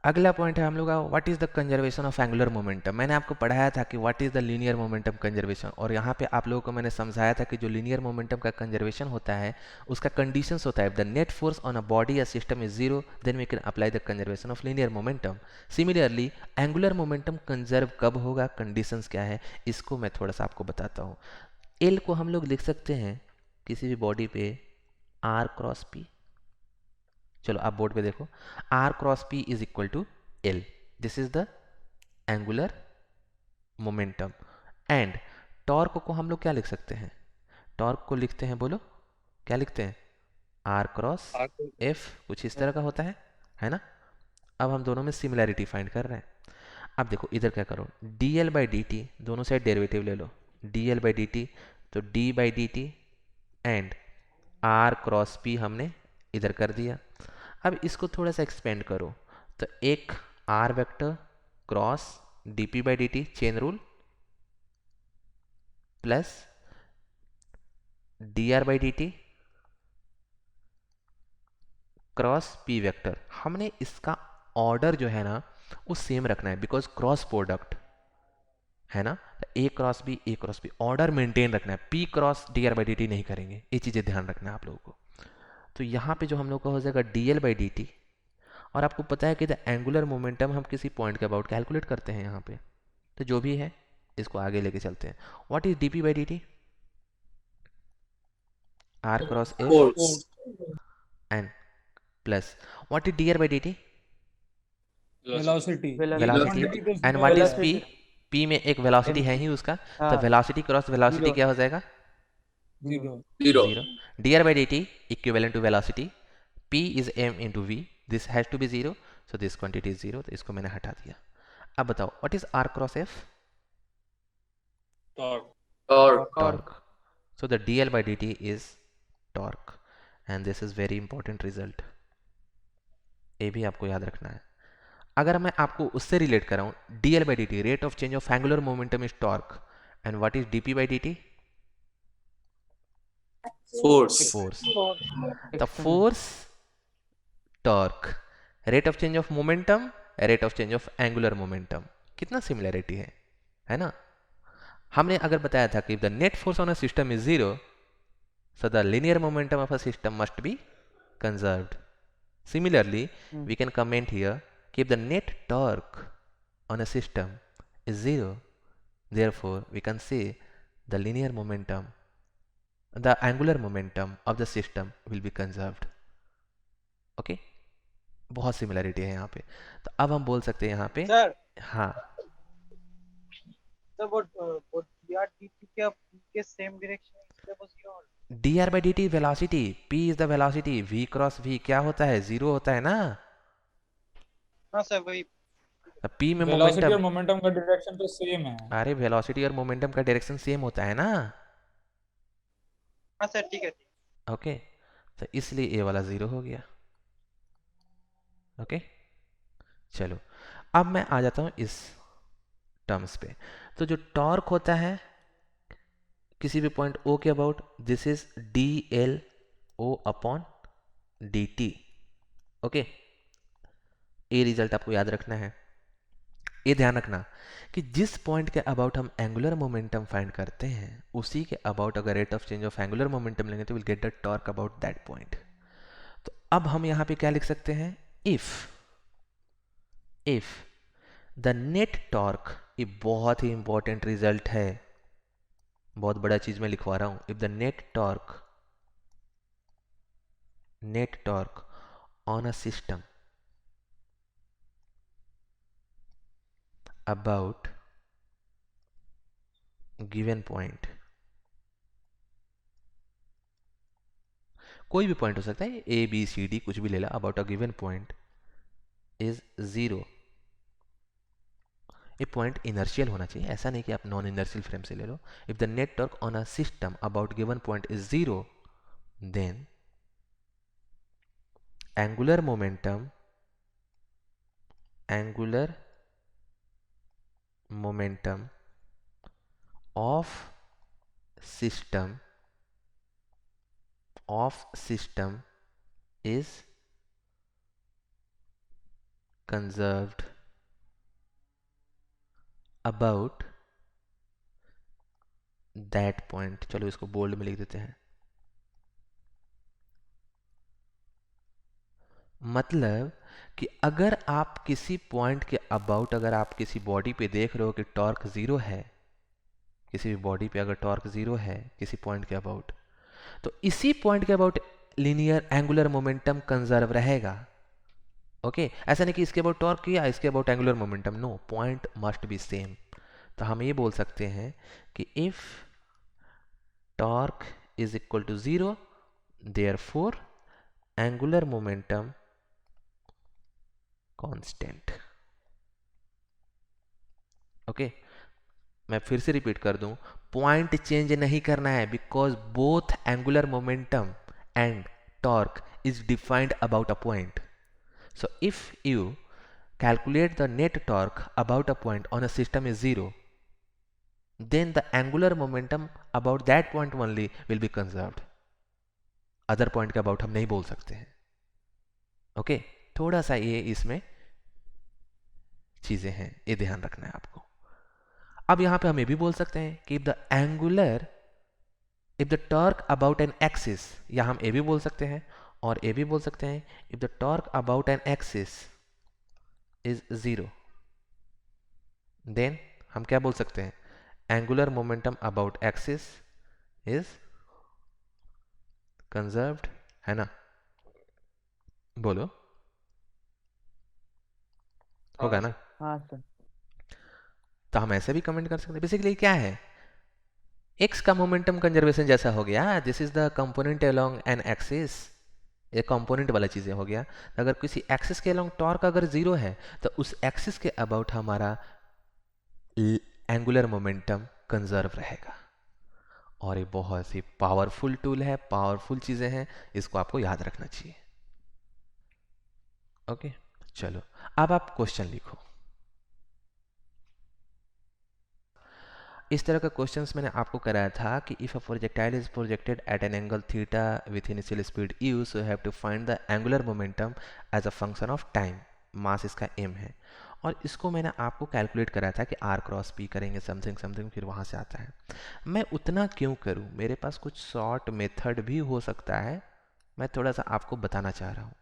अगला पॉइंट है हम लोग का what is the conservation of angular momentum. मैंने आपको पढ़ाया था कि what is the linear momentum conservation, और यहाँ पे आप लोगों को मैंने समझाया था कि जो लीनियर मोमेंटम का कंजर्वेशन होता है उसका कंडीशंस होता है, the net force on a body या system is zero then we can apply the conservation of linear momentum. Similarly angular momentum conserve कब होगा, कंडीशंस क्या है, इसको मैं थोड़ा सा आपको बताता हूँ। एल को हम लोग लिख सकते हैं किसी भी बॉडी पे आर क्रॉस पी। चलो आप बोर्ड पे देखो, R cross P is equal to L, this is the angular momentum. And torque को हम लोग क्या लिख सकते हैं, टॉर्क को लिखते हैं, बोलो क्या लिखते हैं, आर क्रॉस आगे। एफ, कुछ इस तरह का होता है ना। अब हम दोनों में सिमिलैरिटी फाइंड कर रहे हैं। अब देखो इधर क्या करो, D L by D T, दोनों साइड डेरिवेटिव ले लो, D L by D T, तो D by D T and R cross P हमने इधर कर दिया। अब इसको थोड़ा सा एक्सपेंड करो, तो एक R vector cross D P by D T chain rule plus D R by D T cross P vector. हमने इसका ऑर्डर जो है ना वो सेम रखना है, बिकॉज क्रॉस प्रोडक्ट है ना, ए क्रॉस बी, ए क्रॉस बी, ऑर्डर मेंटेन रखना है, P cross D R by D T नहीं करेंगे, ये चीज़ें ध्यान रखना है आप लोगों को। तो यहाँ पे जो हम लोग का हो जाएगा D L by D T, और आपको पता है कि द एंगुलर मोमेंटम हम किसी पॉइंट के अबाउट कैलकुलेट करते हैं यहाँ पे, तो जो भी है इसको आगे लेके चलते हैं। What is D P by D T, R cross F force. And plus what is D R by D T, velocity. Velocity. Quantity तो एंड जीरो व्हाट इज है। पी, पी में एक वेलोसिटी है ही उसका, तो वेलोसिटी क्रॉस वेलोसिटी क्या हो जाएगा, zero. Zero. D R by D T equivalent to velocity, P is M into V, this has to be zero, so this quantity is zero, तो इसको मैंने हटा दिया। अब बताओ what is R cross F, torque. torque. So the dl by dt is torque, and this is very important result, ये भी आपको याद रखना है। अगर मैं आपको उससे रिलेट कराऊं, dl by dt rate of change of angular momentum is torque, and what is dp by dt, force. Force. The force, torque, rate of change of momentum, rate of change of angular momentum, कितना similarity है ना। हमने अगर बताया था कि the net force on a system is zero, so the linear momentum of a system must be conserved. Similarly, we can comment here, if the net torque on a system is zero, therefore we can say the linear momentum, the angular momentum of the system will be conserved. Okay, बहुत similarity है यहाँ पे। तो अब हम बोल सकते हैं यहाँ पे, सर हाँ, सर वो यार टीटी क्या के सेम डायरेक्शन इसलिए वो जीरो हो D R by D T velocity, P is the velocity, V cross V क्या होता है, जीरो होता है ना। हाँ सर वही पी में वेलोसिटी मोमेंटम, और मोमेंटम का डायरेक्शन तो सेम है। अरे वेलोसिटी और मोमेंटम का डायरेक्शन सेम होता है ना। हाँ सर ठीक है ओके, तो इसलिए ए वाला ज़ीरो हो गया। ओके, चलो अब मैं आ जाता हूँ इस टर्म्स पे। तो जो टॉर्क होता है किसी भी पॉइंट ओ के about, this is D L O upon D T. Okay, ये रिजल्ट आपको याद रखना है। ये ध्यान रखना कि जिस पॉइंट के अबाउट हम एंगुलर मोमेंटम फाइंड करते हैं उसी के अबाउट अगर rate of change of angular momentum लेंगे तो will get the torque about that point. तो अब हम यहाँ पे क्या लिख सकते हैं, इफ द नेट टॉर्क, ये बहुत ही इंपॉर्टेंट रिजल्ट है, बहुत बड़ा चीज मैं लिखवा रहा हूं, if the net torque on a system about given point, कोई भी पॉइंट हो सकता है, ए बी सी डी कुछ भी ले ला, about a given point is zero. ये पॉइंट इनर्शियल होना चाहिए, ऐसा नहीं कि आप नॉन इनर्शियल फ्रेम से ले लो। If the net torque on a system about given point is zero, then angular momentum of system is conserved about that point. चलो इसको बोल्ड में लिख देते हैं. मतलब कि अगर आप किसी पॉइंट के अबाउट, अगर आप किसी बॉडी पे देख रहे हो कि टॉर्क ज़ीरो है, किसी भी बॉडी पे अगर टॉर्क ज़ीरो है किसी पॉइंट के अबाउट, तो इसी पॉइंट के about linear angular momentum conserve रहेगा. ओके ऐसा नहीं कि इसके अबाउट टॉर्क किया इसके about angular momentum. No, point must be same. तो हम ये बोल सकते हैं कि if torque is equal to zero, therefore angular momentum constant. Okay मैं फिर से रिपीट कर दूं, पॉइंट चेंज नहीं करना है because both angular momentum and torque is defined about a point. So if you calculate the net torque about a point on a system is zero, then the angular momentum about that point only will be conserved. Other point के about हम नहीं बोल सकते हैं. Okay थोड़ा सा ये इसमें चीजें हैं, ये ध्यान रखना है आपको. अब यहां पे हम ये भी बोल सकते हैं कि if the torque about an axis, या हम ये भी बोल सकते हैं और ये भी बोल सकते हैं if the torque about an axis is zero, then हम क्या बोल सकते हैं, angular momentum about axis is conserved, है ना. बोलो होगा ना. हाँ सर. तो हम ऐसे भी कमेंट कर सकते हैं. बेसिकली क्या है, एक्स का मोमेंटम कंजर्वेशन जैसा हो गया. This is the component along an axis, ये कंपोनेंट वाला चीजें हो गया. अगर किसी एक्सिस के अलोंग टॉर्क अगर जीरो है तो उस एक्सिस के अबाउट हमारा एंगुलर मोमेंटम कंजर्व रहेगा. और ये बहुत ही पावरफुल टूल है, पावरफुल चीजें हैं, इसको आपको याद रखना चाहिए. ओके चलो अब आप क्वेश्चन लिखो. इस तरह का क्वेश्चंस मैंने आपको कराया था कि if a projectile is projected at an angle theta with initial speed u, so have to find the angular momentum as a function of time. Mass इसका एम है और इसको मैंने आपको कैलकुलेट कराया था कि आर क्रॉस पी करेंगे समथिंग समथिंग, फिर वहाँ से आता है. मैं उतना क्यों करूँ, मेरे पास कुछ शॉर्ट मेथड भी हो सकता है. मैं थोड़ा सा आपको बताना चाह रहा हूँ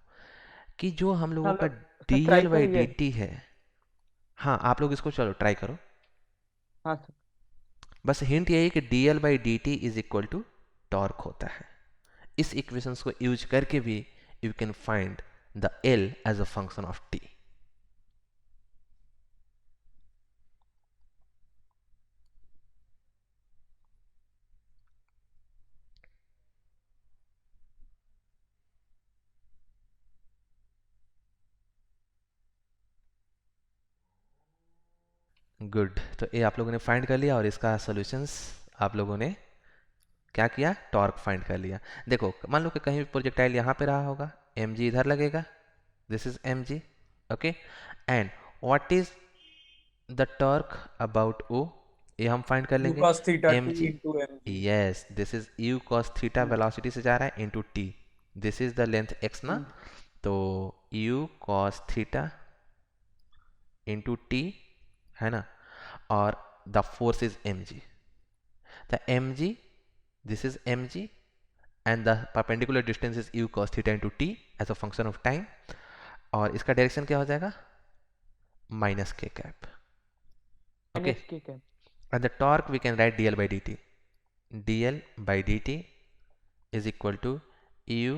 कि जो हम लोगों का D L by D T है. हाँ आप लोग इसको चलो ट्राई करो. हाँ सर. बस हिंट यही कि D L by D T is equal to torque होता है. इस इक्वेशंस को यूज करके भी you can find the L as a function of T. Good. तो ये आप लोगों ने फाइंड कर लिया और इसका सॉल्यूशंस आप लोगों ने क्या किया, टॉर्क फाइंड कर लिया. देखो मान लो कि कहीं भी प्रोजेक्टाइल यहाँ पे रहा होगा, एम जी इधर लगेगा, this is M G. Okay and what is the torque about O, ये हम फाइंड कर U लेंगे. cos theta M t G, into mg. Yes this is u cos theta, velocity से जा रहा है, into T. This is the length X ना, तो u cos theta into T, है ना. और the force is M G. The M G, this is M G and the perpendicular distance is u cos theta into t as a function of time. और इसका direction क्या हो जाएगा, minus K cap. Okay and the torque we can write dl by dt. dl by dt is equal to u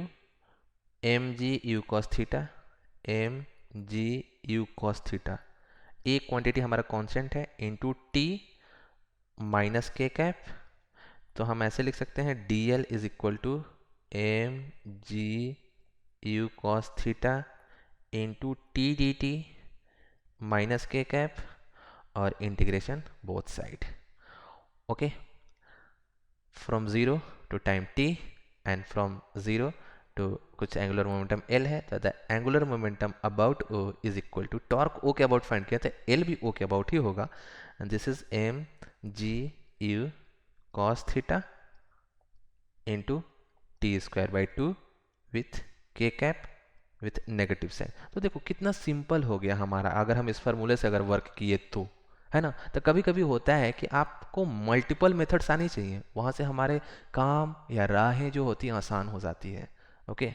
mg u cos theta mg u cos theta. एक quantity हमारा constant है into T minus K cap. तो हम ऐसे लिख सकते हैं D L is equal to M G u cos theta into T D T minus K cap और integration both side. Okay from zero to time T and from zero to कुछ angular momentum L है. तो the angular momentum about O is equal to torque O के about find किया था, L भी ओ के about ही होगा. And this is M G U cos theta into t square by 2 with k cap with negative sign. तो देखो कितना सिंपल हो गया हमारा, अगर हम इस फार्मूले से अगर वर्क किए तो, है ना। तो कभी कभी होता है कि आपको मल्टीपल मेथड्स आनी चाहिए, वहाँ से हमारे काम या राहें जो होती हैं आसान हो जाती है। ओके,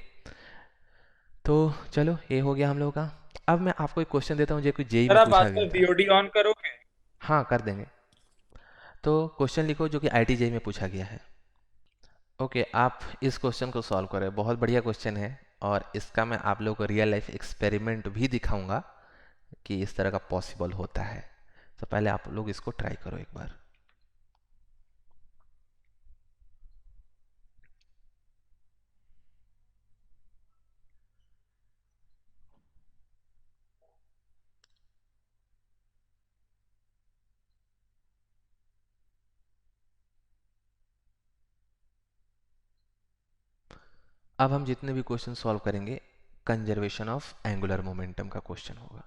तो चलो ये हो गया हम लोगों का। अब मैं आपको एक क्वेश्चन देता हूँ जो कि जेई सर में आप पूछा आजकल गया था। VOD ऑन करोगे? हाँ कर देंगे। तो क्वेश्चन लिखो जो कि आईटी जेई में पूछा गया है। ओके, आप इस क्वेश्चन को सॉल्व करें, बहुत बढ़िया क्वेश्चन है, और इसका मैं आप लोगों को रियल लाइफ एक्सपेरिमेंट भी दिखाऊंगा कि इस तरह का पॉसिबल होता है। तो पहले आप लोग इसको ट्राई करो एक बार। अब हम जितने भी क्वेश्चन सॉल्व करेंगे कंजर्वेशन ऑफ एंगुलर मोमेंटम का क्वेश्चन होगा।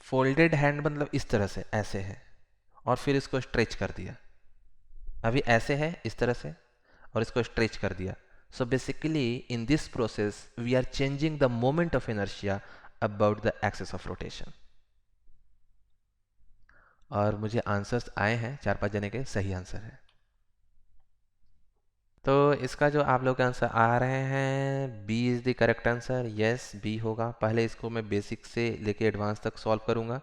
फोल्डेड हैंड मतलब इस तरह से, ऐसे है, और फिर इसको स्ट्रेच कर दिया। अभी ऐसे है इस तरह से, और इसको स्ट्रेच कर दिया। So basically in this process we are changing the moment of inertia about the axis of rotation. और मुझे आंसर्स आए हैं 4-5 जने के, सही आंसर है। तो इसका जो आप लोग के आंसर आ रहे हैं, B is the correct answer. Yes, B होगा। पहले इसको मैं बेसिक से लेके एडवांस तक सॉल्व करूंगा।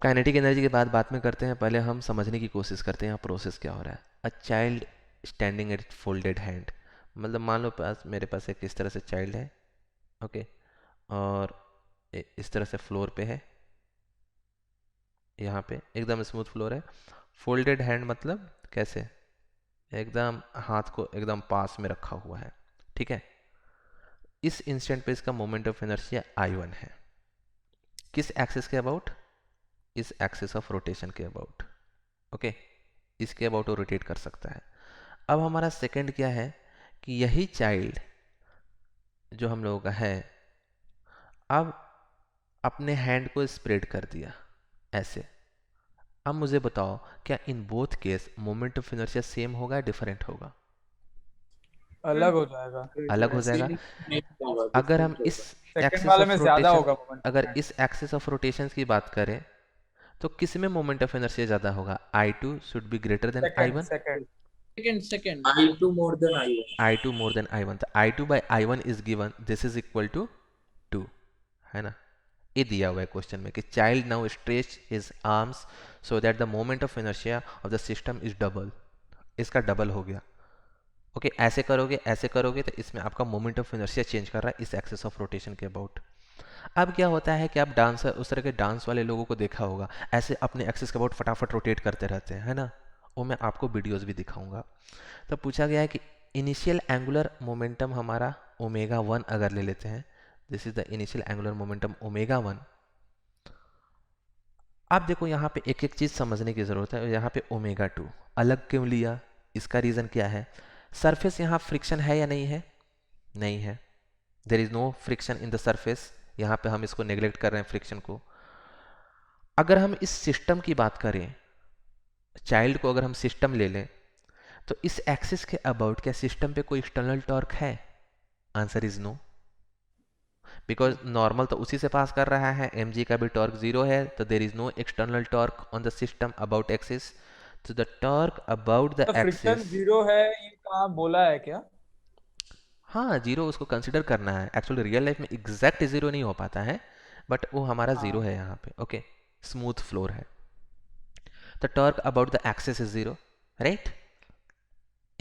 काइनेटिक एनर्जी के बाद में करते हैं, पहले हम समझने की कोशिश करते हैं यहाँ प्रोसेस क्या हो रहा है। A child standing at folded hand, मतलब मान लो मेरे पास एक इस तरह से चाइल्ड है, ओके, और इस तरह से फ्लोर पे है, यहाँ पे एकदम स्मूथ फ्लोर है। फोल्डेड हैंड मतलब कैसे, एकदम हाथ को एकदम पास में रखा हुआ है, ठीक है। इस इंस्टेंट पे इसका मोमेंट ऑफ इनर्शिया I1 है। किस एक्सिस के अबाउट, इस एक्सिस ऑफ रोटेशन के अबाउट, ओके, इसके अबाउट वो रोटेट कर सकता है। अब हमारा सेकंड क्या है कि यही चाइल्ड जो हम लोगों का है, अब अपने हैंड को स्प्रेड कर दिया ऐसे। अब मुझे बताओ क्या in both case moment of inertia same होगा या डिफरेंट होगा? अलग हो जाएगा। अलग हो जाएगा। अगर हम इस सेकंड एक्सिस वाले में ऑफ ज्यादा रोटेशन, होगा मोमेंट ऑफ अगर इनर्शिया। इस एक्सिस ऑफ रोटेशन की बात करें तो किस में मोमेंट ऑफ इनर्शिया ज़्यादा होगा? I2 should be greater than second I1। Second second I2 more than I1. I2 more than I1, तो I2 बाई I1 is given, this is equal to 2, है ना। ये दिया हुआ है क्वेश्चन में कि child now stretch his arms so that the moment of inertia of the system is double. इसका डबल हो गया, ओके। ऐसे करोगे तो इसमें आपका मोमेंट ऑफ इनर्शिया चेंज कर रहा है इस एक्सिस ऑफ रोटेशन के अबाउट। अब क्या होता है कि आप डांसर, उस तरह के डांस वाले लोगों को देखा होगा, ऐसे अपने एक्सिस के अबाउट फटाफट रोटेट करते रहते हैं, है ना। वो मैं आपको वीडियोस भी दिखाऊंगा। तो पूछा गया है कि इनिशियल एंगुलर मोमेंटम हमारा ओमेगा 1 अगर ले लेते हैं, this is the initial angular momentum omega 1। अब देखो यहाँ पे एक एक चीज़ समझने की ज़रूरत है। यहाँ पे ओमेगा 2 अलग क्यों लिया, इसका रीज़न क्या है? सरफेस यहाँ फ्रिक्शन है या नहीं है? नहीं है, there is no friction in the surface. यहाँ पे हम इसको नेग्लेक्ट कर रहे हैं फ्रिक्शन को। अगर हम इस सिस्टम की बात करें, चाइल्ड को अगर हम सिस्टम ले लें, तो इस एक्सिस के अबाउट क्या सिस्टम पे कोई एक्सटर्नल टॉर्क है? Answer is no, because normal तो उसी से पास कर रहा है, mg का भी टॉर्क 0 है, तो there is no external torque on the system about axis. तो द टॉर्क अबाउट द तो फ्रिक्शन एक्सिस, 0 है, ये कहाँ बोला है क्या? हाँ 0 उसको कंसिडर करना है। एक्चुअली रियल लाइफ में एग्जैक्ट 0 नहीं हो पाता है, बट वो हमारा 0 हाँ है यहाँ पे, ओके। स्मूथ फ्लोर है, तो torque about the axis is 0, right.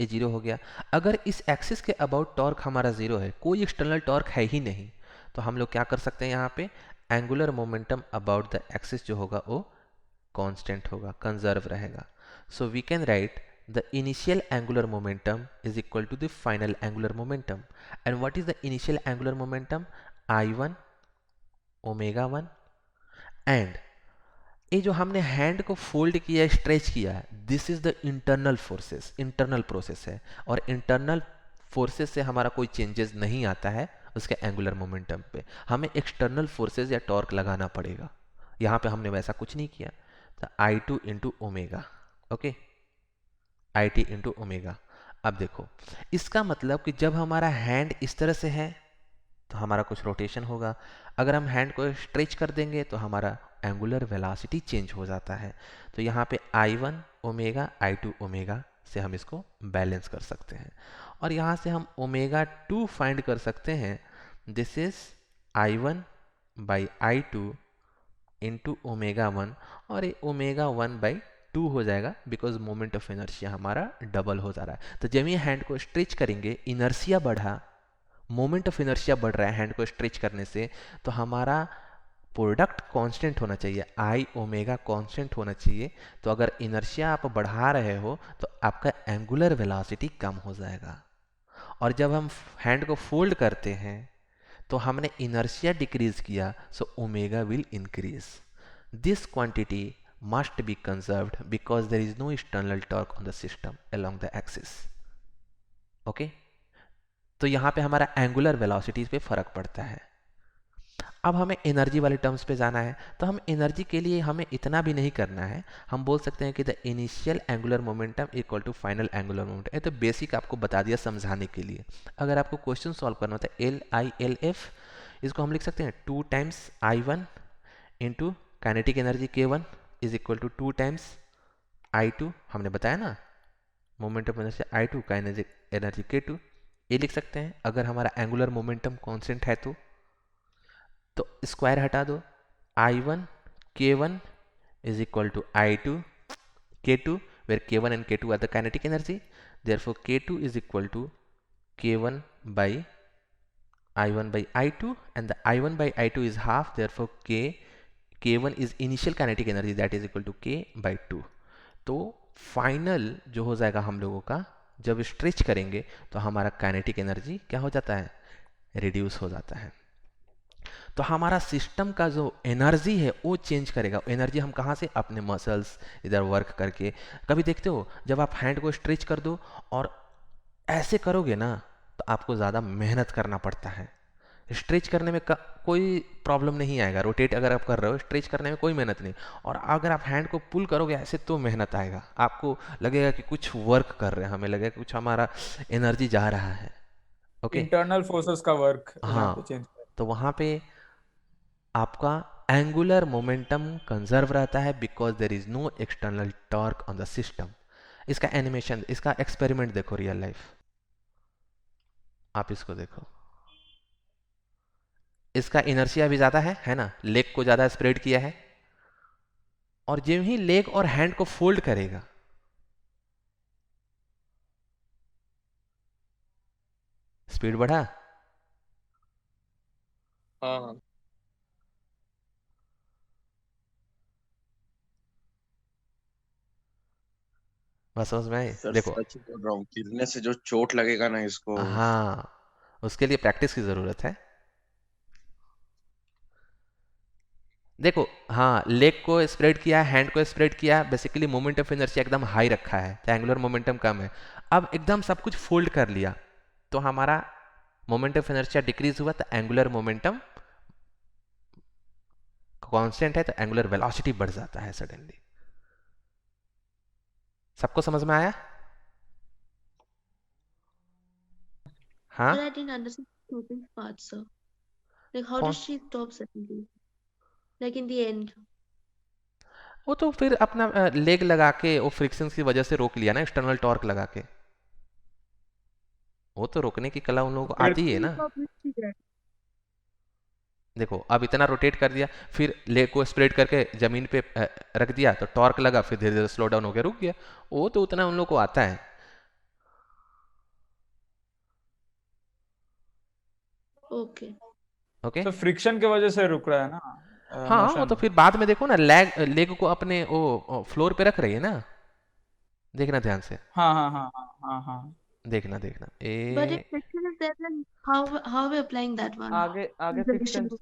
ये 0 हो गया। अगर इस एक्सिस के अबाउट टॉर्क हमारा 0 है, कोई एक्सटर्नल टॉर्क है ही नहीं, तो हम लोग क्या कर सकते हैं यहाँ पे, angular momentum about the axis जो होगा वो कांस्टेंट होगा, कंजर्व रहेगा। So we can write the initial angular momentum is equal to the final angular momentum. And what is the initial angular momentum? I1 omega 1 and ये जो हमने hand को fold किया, स्ट्रेच किया, this is the internal forces, internal process है। और internal forces से हमारा कोई चेंजेस नहीं आता है उसके एंगुलर मोमेंटम पे। हमें एक्सटर्नल फोर्सेस या टॉर्क लगाना पड़ेगा। यहाँ पे हमने वैसा कुछ नहीं किया। तो I two into omega, okay, I T into omega. अब देखो, इसका मतलब कि जब हमारा हैंड इस तरह से है तो हमारा कुछ रोटेशन होगा। अगर हम हैंड को स्ट्रेच कर देंगे तो हमारा एंगुलर वेलोसिटी चेंज हो जाता है। तो यहाँ पे I1 ओमेगा I2 ओमेगा से हम इसको बैलेंस कर सकते हैं। और यहाँ से हम ओमेगा 2 फाइंड कर सकते हैं। This is I1 by I2 into omega 1, और ये ओमेगा 1 बाई 2 हो जाएगा बिकॉज मोमेंट ऑफ इनर्शिया हमारा डबल हो जा रहा है। तो जब ये हैंड को स्ट्रेच करेंगे, इनर्शिया बढ़ा, मोमेंट ऑफ इनर्शिया बढ़ रहा है हैंड को स्ट्रेच करने से, तो हमारा प्रोडक्ट कांस्टेंट होना चाहिए, आई ओमेगा कांस्टेंट होना चाहिए। तो अगर इनर्शिया आप बढ़ा रहे हो तो आपका एंगुलर वेलोसिटी कम हो जाएगा। और जब हम हैंड को फोल्ड करते हैं तो हमने इनर्शिया डिक्रीज किया, so omega will increase. This quantity must be conserved because there is no external torque on the system along the axis. Okay, तो यहाँ पे हमारा एंगुलर वेलोसिटीज पे फर्क पड़ता है। अब हमें एनर्जी वाले टर्म्स पे जाना है, तो हम एनर्जी के लिए हमें इतना भी नहीं करना है। हम बोल सकते हैं कि the initial angular momentum equal to final angular momentum. ये तो बेसिक आपको बता दिया समझाने के लिए। अगर आपको क्वेश्चन सॉल्व करना होता है LILF, इसको हम लिख सकते हैं 2 times I1 into kinetic energy K1 is equal to 2 times I2, हमने बताया ना, moment of inertia I2, kinetic energy K2, ये लिख सकते हैं। अगर हमारा एंगुलर मोमेंटम कांस्टेंट है तो स्क्वायर हटा दो, I1 K1 is equal to I2 K2, where K1 and K2 are the kinetic energy. Therefore K2 is equal to K1 by I1 by I2, and the I1 by I2 is half. Therefore K1 is initial kinetic energy, that is equal to K by 2. तो final जो हो जाएगा हम लोगों का, जब stretch करेंगे तो हमारा काइनेटिक एनर्जी क्या हो जाता है, रिड्यूस हो जाता है। तो हमारा सिस्टम का जो एनर्जी है वो चेंज करेगा। एनर्जी हम कहाँ से, अपने मसल्स इधर वर्क करके। कभी देखते हो जब आप हैंड को स्ट्रेच कर दो और ऐसे करोगे ना तो आपको ज़्यादा मेहनत करना पड़ता है। स्ट्रेच करने में कोई प्रॉब्लम नहीं आएगा, रोटेट अगर आप कर रहे हो, स्ट्रेच करने में कोई मेहनत नहीं। और अगर आप हैंड को पुल करोगे ऐसे तो मेहनत आएगा, आपको लगेगा कि कुछ वर्क कर रहे हैं, हमें लगेगा कुछ हमारा एनर्जी जा रहा है। ओके, इंटरनल फोर्सेस का वर्क यहाँ पे हाँ, चेंज। तो वहाँ पे आपका एंगुलर मोमेंटम कंजर्व रहता है because there is no external torque on the system. इसका एनिमेशन, इसका एक्सपेरिमेंट देखो रियल लाइफ, आप इसको देखो। इसका इनर्शिया भी ज़्यादा है ना, लेग को ज़्यादा स्प्रेड किया है, और जब ही लेग और हैंड को फोल्ड करेगा स्पीड बढ़ा। हाँ बस समझ में आई, सर, देखो। सच बोल रहा हूँ, गिरने से जो चोट लगेगा ना इसको। हाँ, उसके लिए प्रैक्टिस की ज़रूरत है। देखो, हाँ, लेग को स्प्रेड किया, हैंड को स्प्रेड किया, बेसिकली मोमेंट ऑफ इनर्शिया एकदम हाई रखा है तो एंगुलर मोमेंटम कम है। अब एकदम सब कुछ फोल्ड कर लिया तो हमारा मोमेंट ऑफ इनर्शिया डिक्रीज हुआ, तो एंगुलर मोमेंटम कांस्टेंट है, तो एंगुलर वेलोसिटी बढ़ जाता है सडनली। सबको समझ में आया? हाँ, But I didn't understand the stopping part, sir. Like, how कौन? does she stop suddenly? Like in the end. वो तो फिर अपना लेग लगा के वो फ्रिक्शन की वजह से रोक लिया ना, एक्सटर्नल टॉर्क लगा के। वो तो रोकने की कला उन लोगों को फिर आती है ना। Stop which she did. देखो, अब इतना रोटेट कर दिया, फिर लेग को स्प्रेड करके जमीन पे रख दिया तो टॉर्क लगा, फिर धीरे धीरे स्लो डाउन होकर रुक गया। वो तो उतना उन लोग को आता है। Okay. ओके, तो फ्रिक्शन की वजह से रुक रहा है ना हाँ, वो मोशन। तो फिर बाद में देखो ना, लेग को अपने वो फ्लोर पे रख रही है ना, देखना ध्यान से, हाँ हाँ हाँ हाँ हाँ हाँ। देखना देखना But if A. friction is there, then how are we applying that one? आगे आगे The फ्रिक्शन issue.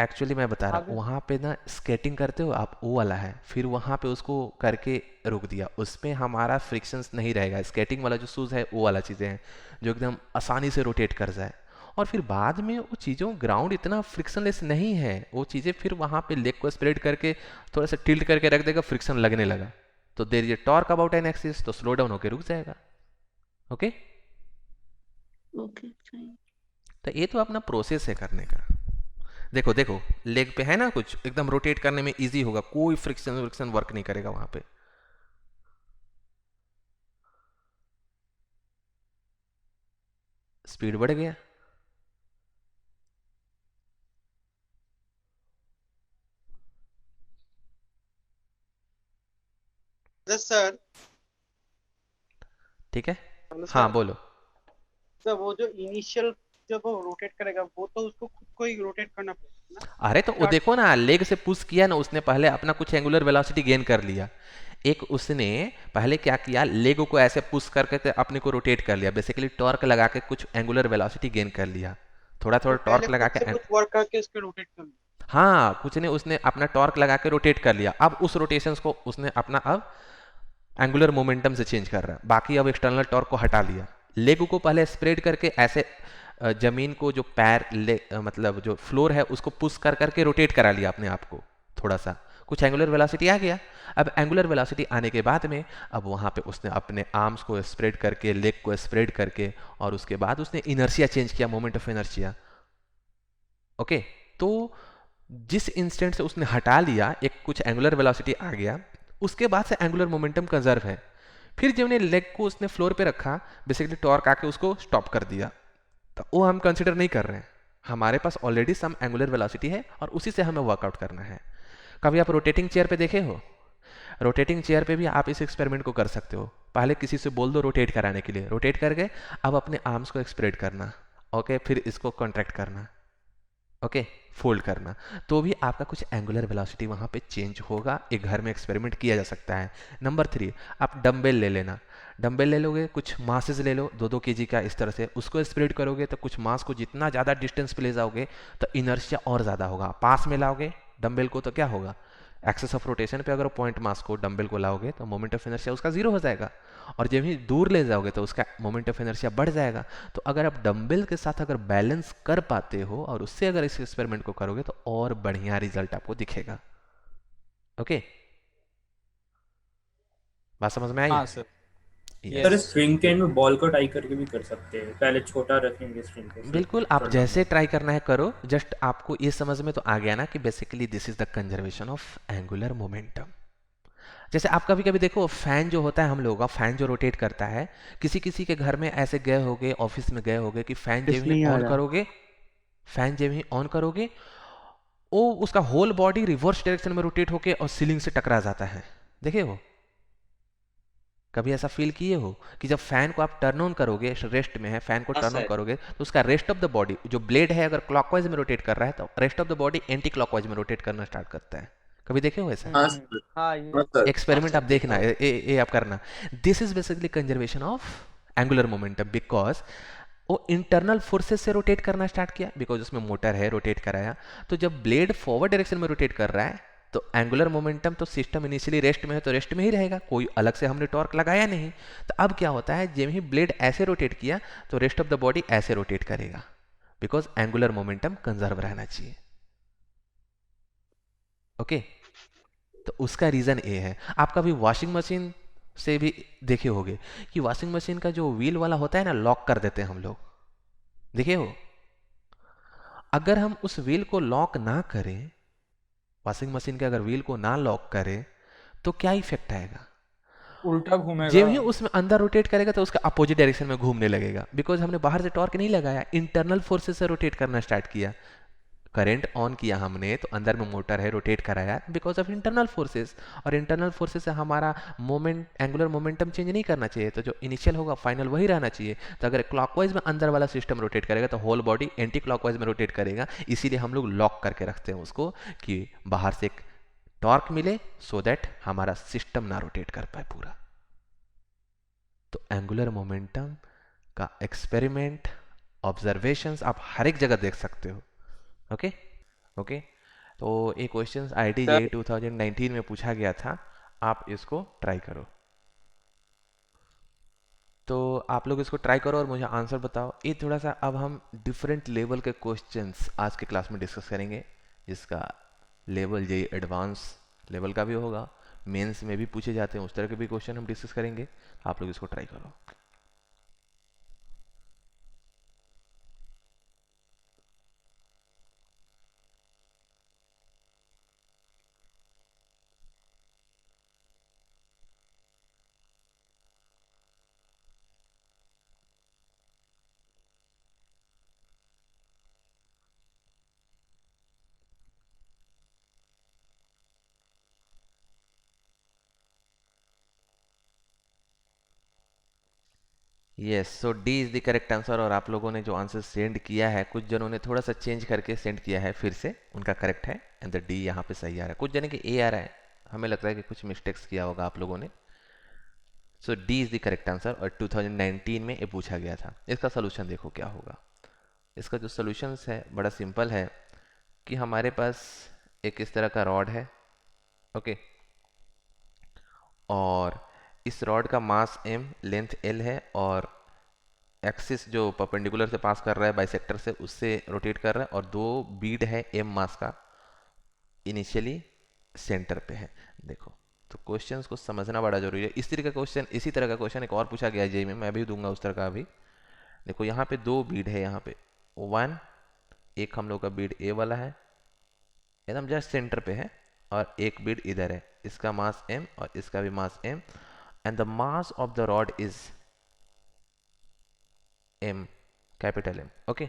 एक्चुअली मैं बता रहा आगे हूँ वहाँ पे ना स्केटिंग करते हो आप, वो वाला है, फिर वहाँ पे उसको करके रोक दिया, उसमें हमारा फ्रिक्शंस नहीं रहेगा। स्केटिंग वाला जो शूज़ है वो वाला चीज़ें हैं जो एकदम आसानी से रोटेट कर जाए, और फिर बाद में वो चीज़ों ग्राउंड इतना फ्रिक्शनलेस नहीं है, वो चीज़ें फिर वहाँ पे लेग को स्प्रेड करके थोड़ा सा टिल्ट करके रख देगा, फ्रिक्शन लगने लगा तो there is torque about an axis, तो स्लो डाउन होकर रुक जाएगा। Okay, okay fine. तो ये तो अपना प्रोसेस है करने का। देखो देखो लेग पे है ना कुछ एकदम रोटेट करने में इजी होगा, कोई फ्रिक्शन फ्रिक्शन वर्क नहीं करेगा वहां पे। स्पीड बढ़ गया। Yes sir. ठीक है, हेलो हाँ सर। बोलो। सर वो जो इनिशियल जब वो रोटेट करेगा वो तो उसको खुद को ही रोटेट करना पड़ेगा ना। अरे तो वो स्टार्ट। देखो ना, लेग से पुश किया ना उसने, पहले अपना कुछ एंगुलर वेलोसिटी गेन कर लिया। एक उसने पहले क्या किया, लेग को ऐसे पुश करके अपने को रोटेट कर लिया, बेसिकली टॉर्क लगा के कुछ एंगुलर वेलोसिटी गेन कर लिया, थोड़ा तो थोड़ा पहले टॉर्क लगा खुद से के। कुछ वर्क करके इसको रोटेट करना। हाँ कुछ ने उसने अपना टॉर्क लगा के रोटेट कर लिया, अब उस रोटेशंस को उसने अपना अब एंगुलर मोमेंटम से चेंज कर रहा है, बाकी अब एक्सटर्नल टॉर्क को हटा लिया। लेग को पहले स्प्रेड करके ऐसे जमीन को जो पैर मतलब जो फ्लोर है उसको पुश कर करके रोटेट करा लिया अपने आप को, थोड़ा सा कुछ एंगुलर वेलोसिटी आ गया। अब एंगुलर वेलोसिटी आने के बाद में अब वहाँ पे उसने अपने आर्म्स को स्प्रेड करके, लेग को स्प्रेड करके, और उसके बाद उसने इनर्शिया चेंज किया, मोमेंट ऑफ इनर्शिया। ओके, तो जिस इंस्टेंट से उसने हटा लिया एक कुछ एंगुलर वेलोसिटी आ गया, उसके बाद से एंगुलर मोमेंटम कंजर्व है। फिर जब ने लेग को उसने फ्लोर पे रखा, बेसिकली टॉर्क आके उसको स्टॉप कर दिया, तो वो हम कंसिडर नहीं कर रहे हैं, हमारे पास ऑलरेडी सम एंगुलर वेलोसिटी है और उसी से हमें वर्कआउट करना है। कभी आप रोटेटिंग चेयर पे देखे हो? रोटेटिंग चेयर पे भी आप इस एक्सपेरिमेंट को कर सकते हो। पहले किसी से बोल दो रोटेट कराने के लिए, रोटेट करके अब अपने आर्म्स को स्प्रेड करना, ओके, फिर इसको कॉन्ट्रैक्ट करना, ओके, फोल्ड करना, तो भी आपका कुछ एंगुलर वेलोसिटी वहाँ पे चेंज होगा। एक घर में एक्सपेरिमेंट किया जा सकता है। नंबर 3, आप डंबल ले लेना, डंबल ले लोगे, कुछ मासेस ले लो 2-2 केजी का, इस तरह से उसको स्प्रेड करोगे तो कुछ मास को जितना ज़्यादा डिस्टेंस पे ले जाओगे तो इनर्शिया और ज़्यादा होगा। पास में लाओगे डंबल को तो क्या होगा, एक्सेस ऑफ रोटेशन पे अगर पॉइंट मास को डंबल को लाओगे तो मोमेंट ऑफ इनर्शिया उसका जीरो हो जाएगा, और जब ही दूर ले जाओगे तो उसका मोमेंट ऑफ इनर्शिया बढ़ जाएगा। तो अगर आप डंबल के साथ अगर बैलेंस कर पाते हो और उससे अगर इस एक्सपेरिमेंट को करोगे तो और बढ़िया रिजल्ट आपको दिखेगा। ओके, बात समझ में आई? हाँ sir. Yes. Sir yes string के एंड में बॉल को टाई करके भी कर सकते हैं, पहले छोटा रखेंगे स्ट्रिंग को, फिर बिल्कुल, आप थोड़ा जैसे लंबा। ट्राई करना है करो, जस्ट आपको ये समझ में तो आ गया ना कि basically this is the conservation of angular momentum. जैसे आप कभी कभी देखो फैन जो होता है, हम लोगों का फैन जो रोटेट करता है, किसी किसी के घर में ऐसे गए होगे, ऑफिस में गए होगे कि फैन जब ही ऑन करोगे, फैन जब ही ऑन करोगे वो उसका होल बॉडी रिवर्स डायरेक्शन में रोटेट होके और सीलिंग से टकरा जाता है। देखे हो? कभी ऐसा फील किए हो कि जब फैन को आप टर्न ऑन करोगे, रेस्ट में है, फैन को हाँ टर्न ऑन सर। करोगे तो उसका रेस्ट ऑफ द बॉडी, जो ब्लेड है अगर क्लॉकवाइज में रोटेट कर रहा है तो rest of the body anti clockwise में रोटेट करना स्टार्ट करता है। कभी देखे हो ऐसा? हाँ सर, हाँ हाँ ये सर, एक्सपेरिमेंट आप सर, देखना, देखा है। ये आप करना। This is basically conservation of angular momentum, because वो इंटरनल फोर्सेस से रोटेट करना स्टार्ट किया, बिकॉज उसमें मोटर है, रोटेट कराया, तो जब ब्लेड फॉरवर्ड डायरेक्शन में रोटेट कर रहा है तो एंगुलर मोमेंटम तो सिस्टम इनिशियली रेस्ट में है तो रेस्ट में ही रहेगा, कोई अलग से हमने टॉर्क लगाया नहीं। तो अब क्या होता है, जब ही ब्लेड ऐसे रोटेट किया तो रेस्ट ऑफ द बॉडी ऐसे रोटेट करेगा, बिकॉज एंगुलर मोमेंटम कंजर्व रहना चाहिए। ओके, तो उसका रीजन ये है। आप कभी वॉशिंग मशीन से भी देखे होगे कि वॉशिंग मशीन का जो व्हील वाला होता है ना, लॉक कर देते हैं हम लोग, देखे हो? अगर हम उस व्हील को लॉक ना करें, वॉशिंग मशीन के अगर व्हील को ना लॉक करें तो क्या इफेक्ट आएगा? उल्टा जब घूमेगा। ही उसमें अंदर रोटेट करेगा तो उसका अपोजिट डायरेक्शन में घूमने लगेगा, बिकॉज हमने बाहर से टॉर्क नहीं लगाया, इंटरनल फोर्सेस से रोटेट करना स्टार्ट किया। करंट ऑन किया हमने तो अंदर में मोटर है, रोटेट कराया बिकॉज ऑफ इंटरनल फोर्सेस, और इंटरनल फोर्सेस से हमारा मोमेंट, एंगुलर मोमेंटम चेंज नहीं करना चाहिए, तो जो इनिशियल होगा फाइनल वही रहना चाहिए। तो अगर क्लॉकवाइज में अंदर वाला सिस्टम रोटेट करेगा तो होल बॉडी एंटी क्लॉकवाइज में रोटेट करेगा, इसीलिए हम लोग लॉक करके रखते हैं उसको कि बाहर से एक टॉर्क मिले सो दैट हमारा सिस्टम ना रोटेट कर पाए पूरा। तो एंगुलर मोमेंटम का एक्सपेरिमेंट, ऑब्जर्वेशंस आप हर एक जगह देख सकते हो। ओके ओके तो ये क्वेश्चन IIT सर JEE 2019 में पूछा गया था, आप इसको ट्राई करो। तो आप लोग इसको ट्राई करो और मुझे आंसर बताओ। ये थोड़ा सा अब हम डिफरेंट लेवल के क्वेश्चंस आज के क्लास में डिस्कस करेंगे, जिसका लेवल JEE एडवांस लेवल का भी होगा, मेंस में भी पूछे जाते हैं उस तरह के भी क्वेश्चन हम डिस्कस करेंगे। आप लोग इसको ट्राई करो। Yes, so D is the correct answer. और आप लोगों ने जो आंसर सेंड किया है, कुछ जनों ने थोड़ा सा चेंज करके सेंड किया है, फिर से उनका करेक्ट है एंड द डी यहाँ पे सही आ रहा है। कुछ जने के ए आ रहा है, हमें लगता है कि कुछ मिस्टेक्स किया होगा आप लोगों ने। So D is the correct answer और 2019 में ये पूछा गया था। इसका सोल्यूशन देखो क्या होगा। इसका जो सोल्यूशंस है बड़ा सिंपल है कि हमारे पास एक इस तरह का रॉड है, ओके, और इस रॉड का मास m, लेंथ l है, और एक्सिस जो परपेंडिकुलर से पास कर रहा है बाइसेक्टर से, उससे रोटेट कर रहा है, और दो बीड है m मास का, इनिशियली सेंटर पे है। देखो, तो क्वेश्चंस को समझना बड़ा जरूरी है। इसी तरह का क्वेश्चन एक और पूछा गया है JEE में, मैं भी दूंगा उस तरह का अभी। देखो यहाँ पे दो बीड है, यहाँ पे 1, एक हम लोग का बीड A वाला है, एकदम जस्ट सेंटर पे है, और एक बीड इधर है, इसका मास m और इसका भी मास m, and the mass of the rod is m, capital M, okay.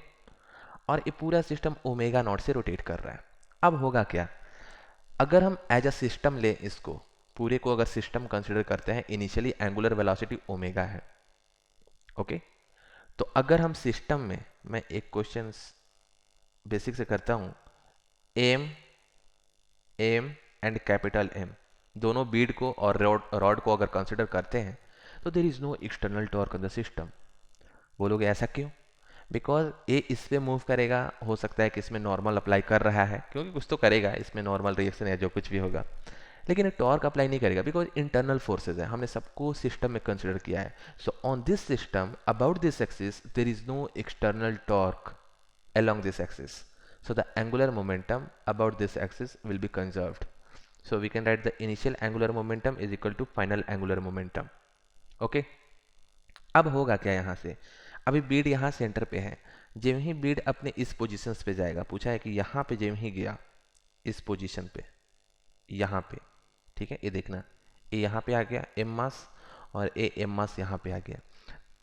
और ये पूरा सिस्टम ओमेगा नॉट से रोटेट कर रहा है। अब होगा क्या, अगर हम एज अ सिस्टम ले, इसको पूरे को अगर सिस्टम कंसिडर करते हैं, इनिशियली एंगुलर वेलोसिटी ओमेगा है, ओके। तो अगर हम सिस्टम में, मैं एक क्वेश्चन बेसिक से करता हूँ, m एंड कैपिटल M दोनों बीड को और रॉड को अगर कंसिडर करते हैं, तो there is no external torque in the system. बोलोगे ऐसा क्यों? बिकॉज ये इस पे मूव करेगा, हो सकता है कि इसमें नॉर्मल अप्लाई कर रहा है, क्योंकि कुछ तो करेगा इसमें, नॉर्मल रिएक्शन या जो कुछ भी होगा, लेकिन टॉर्क अप्लाई नहीं करेगा बिकॉज इंटरनल फोर्सेज है, हमने सबको सिस्टम में कंसिडर किया है। So on this system about this axis there is no external torque along this axis, so the angular momentum about this axis will be conserved. So we can write the initial angular momentum is equal to final angular momentum, okay। अब होगा क्या, यहाँ से अभी बीड यहाँ centre पे है, जब ही बीड अपने इस पोजीशन पे जाएगा, पूछा है कि यहाँ पे जब ही गया इस पोजीशन पे, यहाँ पे, ठीक है, ये देखना, ये यहाँ पे आ गया m मास, और ये m मास यहाँ पे आ गया,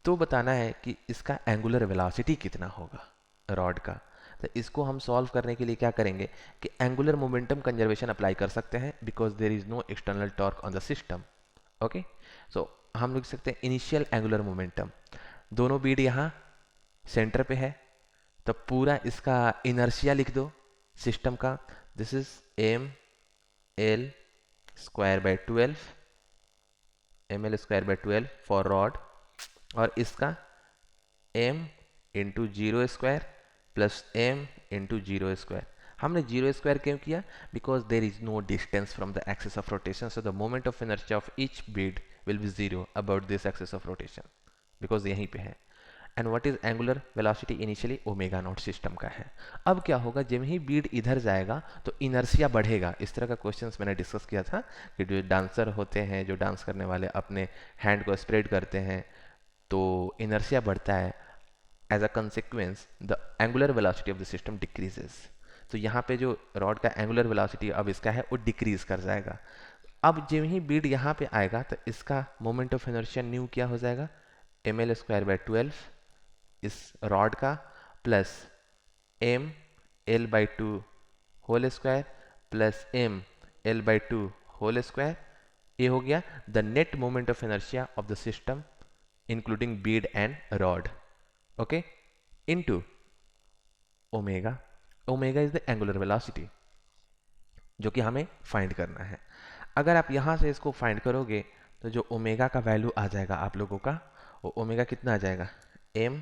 तो बताना है कि इसका एंगुलर वेलोसिटी कितना होगा रॉड का। तो इसको हम सॉल्व करने के लिए क्या करेंगे कि एंगुलर मोमेंटम कंजर्वेशन अप्लाई कर सकते हैं, because there is no external torque on the system, okay. So हम लिख सकते हैं इनिशियल एंगुलर मोमेंटम, दोनों बीड यहाँ सेंटर पे है, तो पूरा इसका इनर्शिया लिख दो सिस्टम का, this is ml square by 12, ml square by 12 for rod, और इसका m into 0 square plus m into 0 square. हमने 0 स्क्वायर क्यों किया? Because there is no distance from the axis of rotation, so the moment of inertia of each bead will be 0 about this axis of rotation, because यहीं पे है। And what is angular velocity initially? Omega not system का है। अब क्या होगा, जब ही बीड इधर जाएगा तो इनर्शिया बढ़ेगा। इस तरह का क्वेश्चंस मैंने डिस्कस किया था कि जो डांसर होते हैं, जो डांस करने वाले अपने हैंड को स्प्रेड करते हैं, तो इनर्शिया बढ़ता है, as a consequence the angular velocity of the system decreases. तो यहाँ पे जो रॉड का एंगुलर वेलोसिटी अब इसका है वो डिक्रीज कर जाएगा। अब जब ही बीड यहाँ पे आएगा तो इसका मोमेंट ऑफ इनर्शिया न्यू क्या हो जाएगा, ml स्क्वायर बाय 12 इस रॉड का, plus m l by 2 whole square plus m l by 2 whole square. ये हो गया the net moment of inertia of the system including bead and rod, okay, into omega. Omega is the angular velocity जो कि हमें find करना है। अगर आप यहाँ से इसको फाइंड करोगे तो जो ओमेगा का वैल्यू आ जाएगा आप लोगों का, वो ओमेगा कितना आ जाएगा, m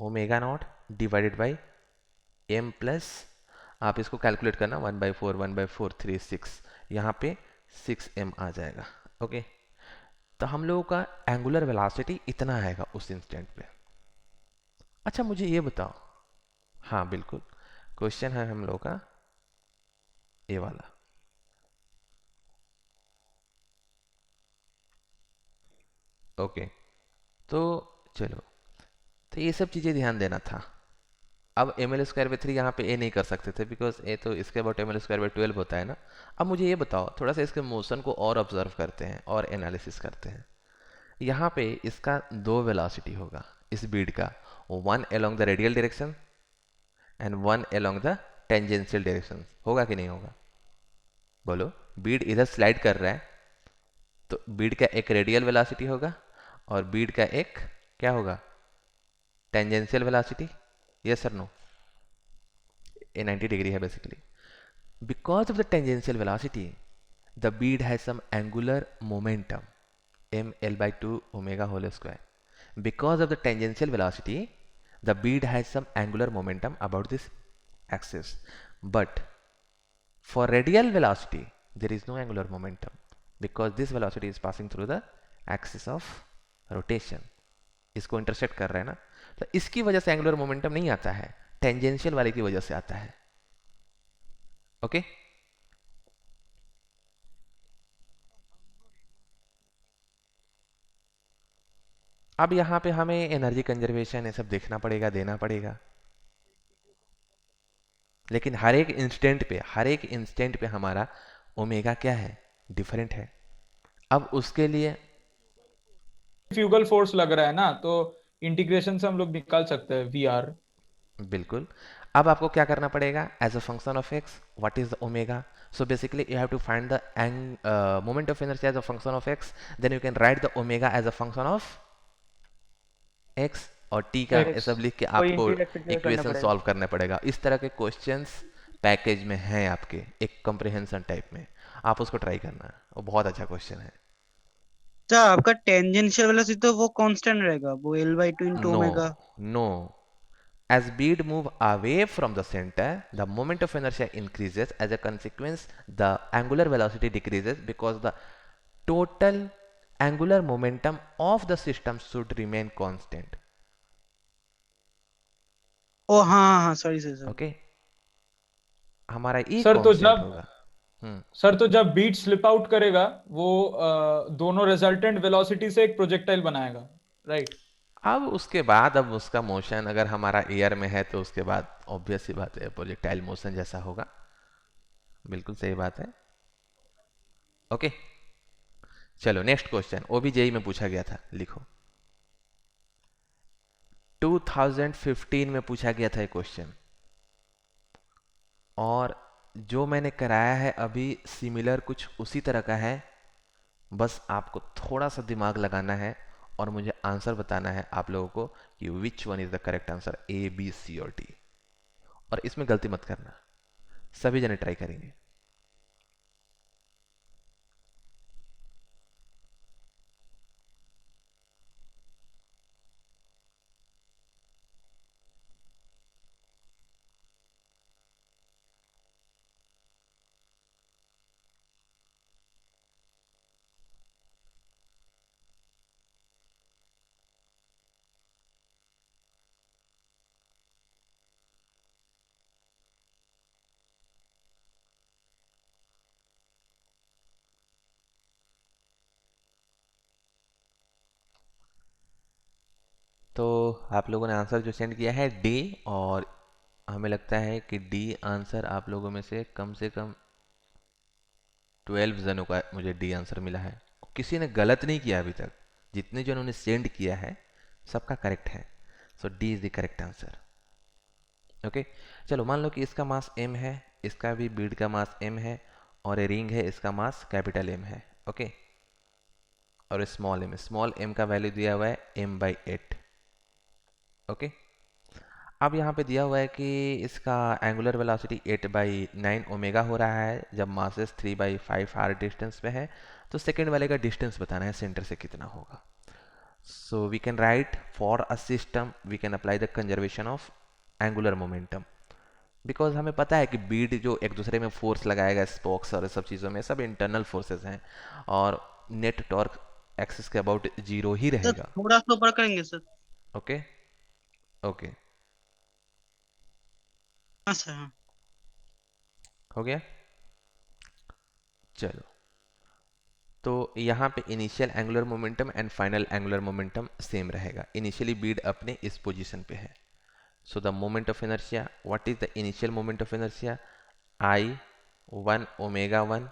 omega naught divided by m plus, आप इसको कैलकुलेट करना 1/4 1/4 3 6, यहाँ पे 6m आ जाएगा। ओके, तो हम लोगों का एंगुलर वेलोसिटी इतना आएगा उस इंस्टेंट पे। अच्छा मुझे ये बताओ, हाँ बिल्कुल, क्वेश्चन है हम लोग का ये वाला। ओके, तो चलो, तो ये सब चीज़ें ध्यान देना था। अब ml²/3 यहाँ पे ए नहीं कर सकते थे बिकॉज ए तो इसके अबाउट ml²/12 होता है ना। अब मुझे ये बताओ, थोड़ा सा इसके मोशन को और ऑब्जर्व करते हैं और एनालिसिस करते हैं। यहाँ पे इसका दो वेलोसिटी होगा इस बीड का, one along the radial direction and one along the tangential direction. होगा कि नहीं होगा? बोलो, बीड इधर स्लाइड कर रहा है तो बीड का एक रेडियल वेलोसिटी होगा और बीड का एक क्या होगा, tangential velocity. Yes sir no? ये 90 डिग्री है basically. Because of the tangential velocity the bead has some angular momentum ml/2 omega whole square. Because of the tangential velocity the bead has some angular momentum about this axis, but for radial velocity there is no angular momentum because this velocity is passing through the axis of rotation. इसको intersect कर रहा है ना, तो इसकी वजह से angular momentum नहीं आता है, टेंजेंशियल वाले की वजह से आता है। ओके अब यहाँ पे हमें एनर्जी कंजर्वेशन ये सब देखना पड़ेगा, देना पड़ेगा, लेकिन हर एक इंस्टेंट पे हमारा ओमेगा क्या है, डिफरेंट है। अब उसके लिए फ्यूगल फोर्स लग रहा है ना, तो इंटीग्रेशन से हम लोग निकाल सकते हैं वी आर। बिल्कुल, अब आपको क्या करना पड़ेगा, as a function of X what is the omega. So basically you have to find the moment of inertia as a function of X, then you can write the omega as a function of X और T का ये सब लिख के आपको equation solve करना पड़ेगा। इस तरह के क्वेश्चंस पैकेज में हैं आपके, एक कॉम्प्रिहेंशन टाइप में, आप उसको ट्राई करना, वो बहुत अच्छा क्वेश्चन है। अच्छा, आपका टेंजेंशियल वेलोसिटी तो वो कांस्टेंट रहेगा, वो L/2 into no omega. No, as bead move away from the center the moment of inertia increases, as a consequence the angular velocity decreases because the total angular momentum of the system should remain constant. ओ हाँ हाँ हाँ, sorry sir. Okay, हमारा ई sir तो constant जब होगा। Sir तो जब beat slip out करेगा वो दोनों रिजल्टेंट वेलोसिटी से एक प्रोजेक्टाइल बनाएगा, राइट? अब उसके बाद अब उसका मोशन अगर हमारा एयर में है तो उसके बाद ऑब्वियस सी बात है प्रोजेक्टाइल मोशन जैसा होगा। बिल्कुल सही बात है। ओके चलो नेक्स्ट क्वेश्चन, वो भी जेई में पूछा गया था, लिखो। 2015 में पूछा गया था ये क्वेश्चन, और जो मैंने कराया है अभी सिमिलर कुछ उसी तरह का है, बस आपको थोड़ा सा दिमाग लगाना है और मुझे आंसर बताना है आप लोगों को कि which one is the correct answer, A B C और डी। और इसमें गलती मत करना, सभी जने ट्राई करेंगे। तो आप लोगों ने आंसर जो सेंड किया है डी, और हमें लगता है कि डी आंसर आप लोगों में से कम 12 जनों का मुझे डी आंसर मिला है। किसी ने गलत नहीं किया अभी तक, जितने जनों ने सेंड किया है सबका करेक्ट है। So D is the correct answer. Okay चलो, मान लो कि इसका मास m है, इसका भी बीड का मास m है, और ये रिंग है, इसका मास कैपिटल M है। ओके और स्मॉल m का वैल्यू दिया हुआ है m/8। ओके अब यहाँ पे दिया हुआ है कि इसका एंगुलर वेलोसिटी 8/9 ओमेगा हो रहा है जब मासेस 3/5 r डिस्टेंस पे है, तो सेकेंड वाले का डिस्टेंस बताना है सेंटर से कितना होगा। So we can write for a system we can apply the conservation of angular momentum. Because हमें पता है कि बीड जो एक दूसरे में फोर्स लगाएगा स्पोक्स और सब चीज़ों में सब इंटरनल फोर्सेस हैं और नेट टॉर्क एक्सिस के अबाउट जीरो ही सर रहेगा। थोड़ा सा ऊपर करेंगे सर। ओके ओके हाँ सर हाँ। हो गया। चलो, तो यहाँ पे initial angular momentum and final angular momentum same रहेगा। इनिशियली बीड अपने इस पोजीशन पे है। So the moment of inertia, what is the initial moment of inertia? I1 omega 1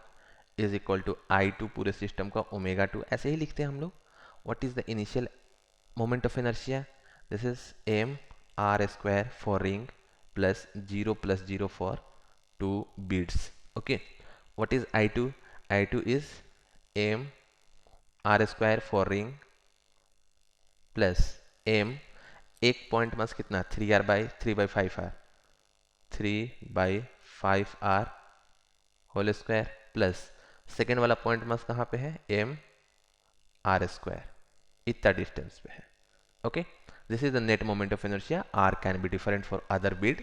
is equal to I2 पूरे सिस्टम का ओमेगा 2, ऐसे ही लिखते हैं हम लोग। What is the initial moment of inertia? This is m r square for ring plus 0 for 2 beads. Okay, what is I2? I2 is m r square for ring plus m, एक point mass कितना 3 by 5r whole square plus second वाला point mass कहाँ पे है m r square, इतना distance पे है। Okay, this is the net moment of inertia. r can be different for other bead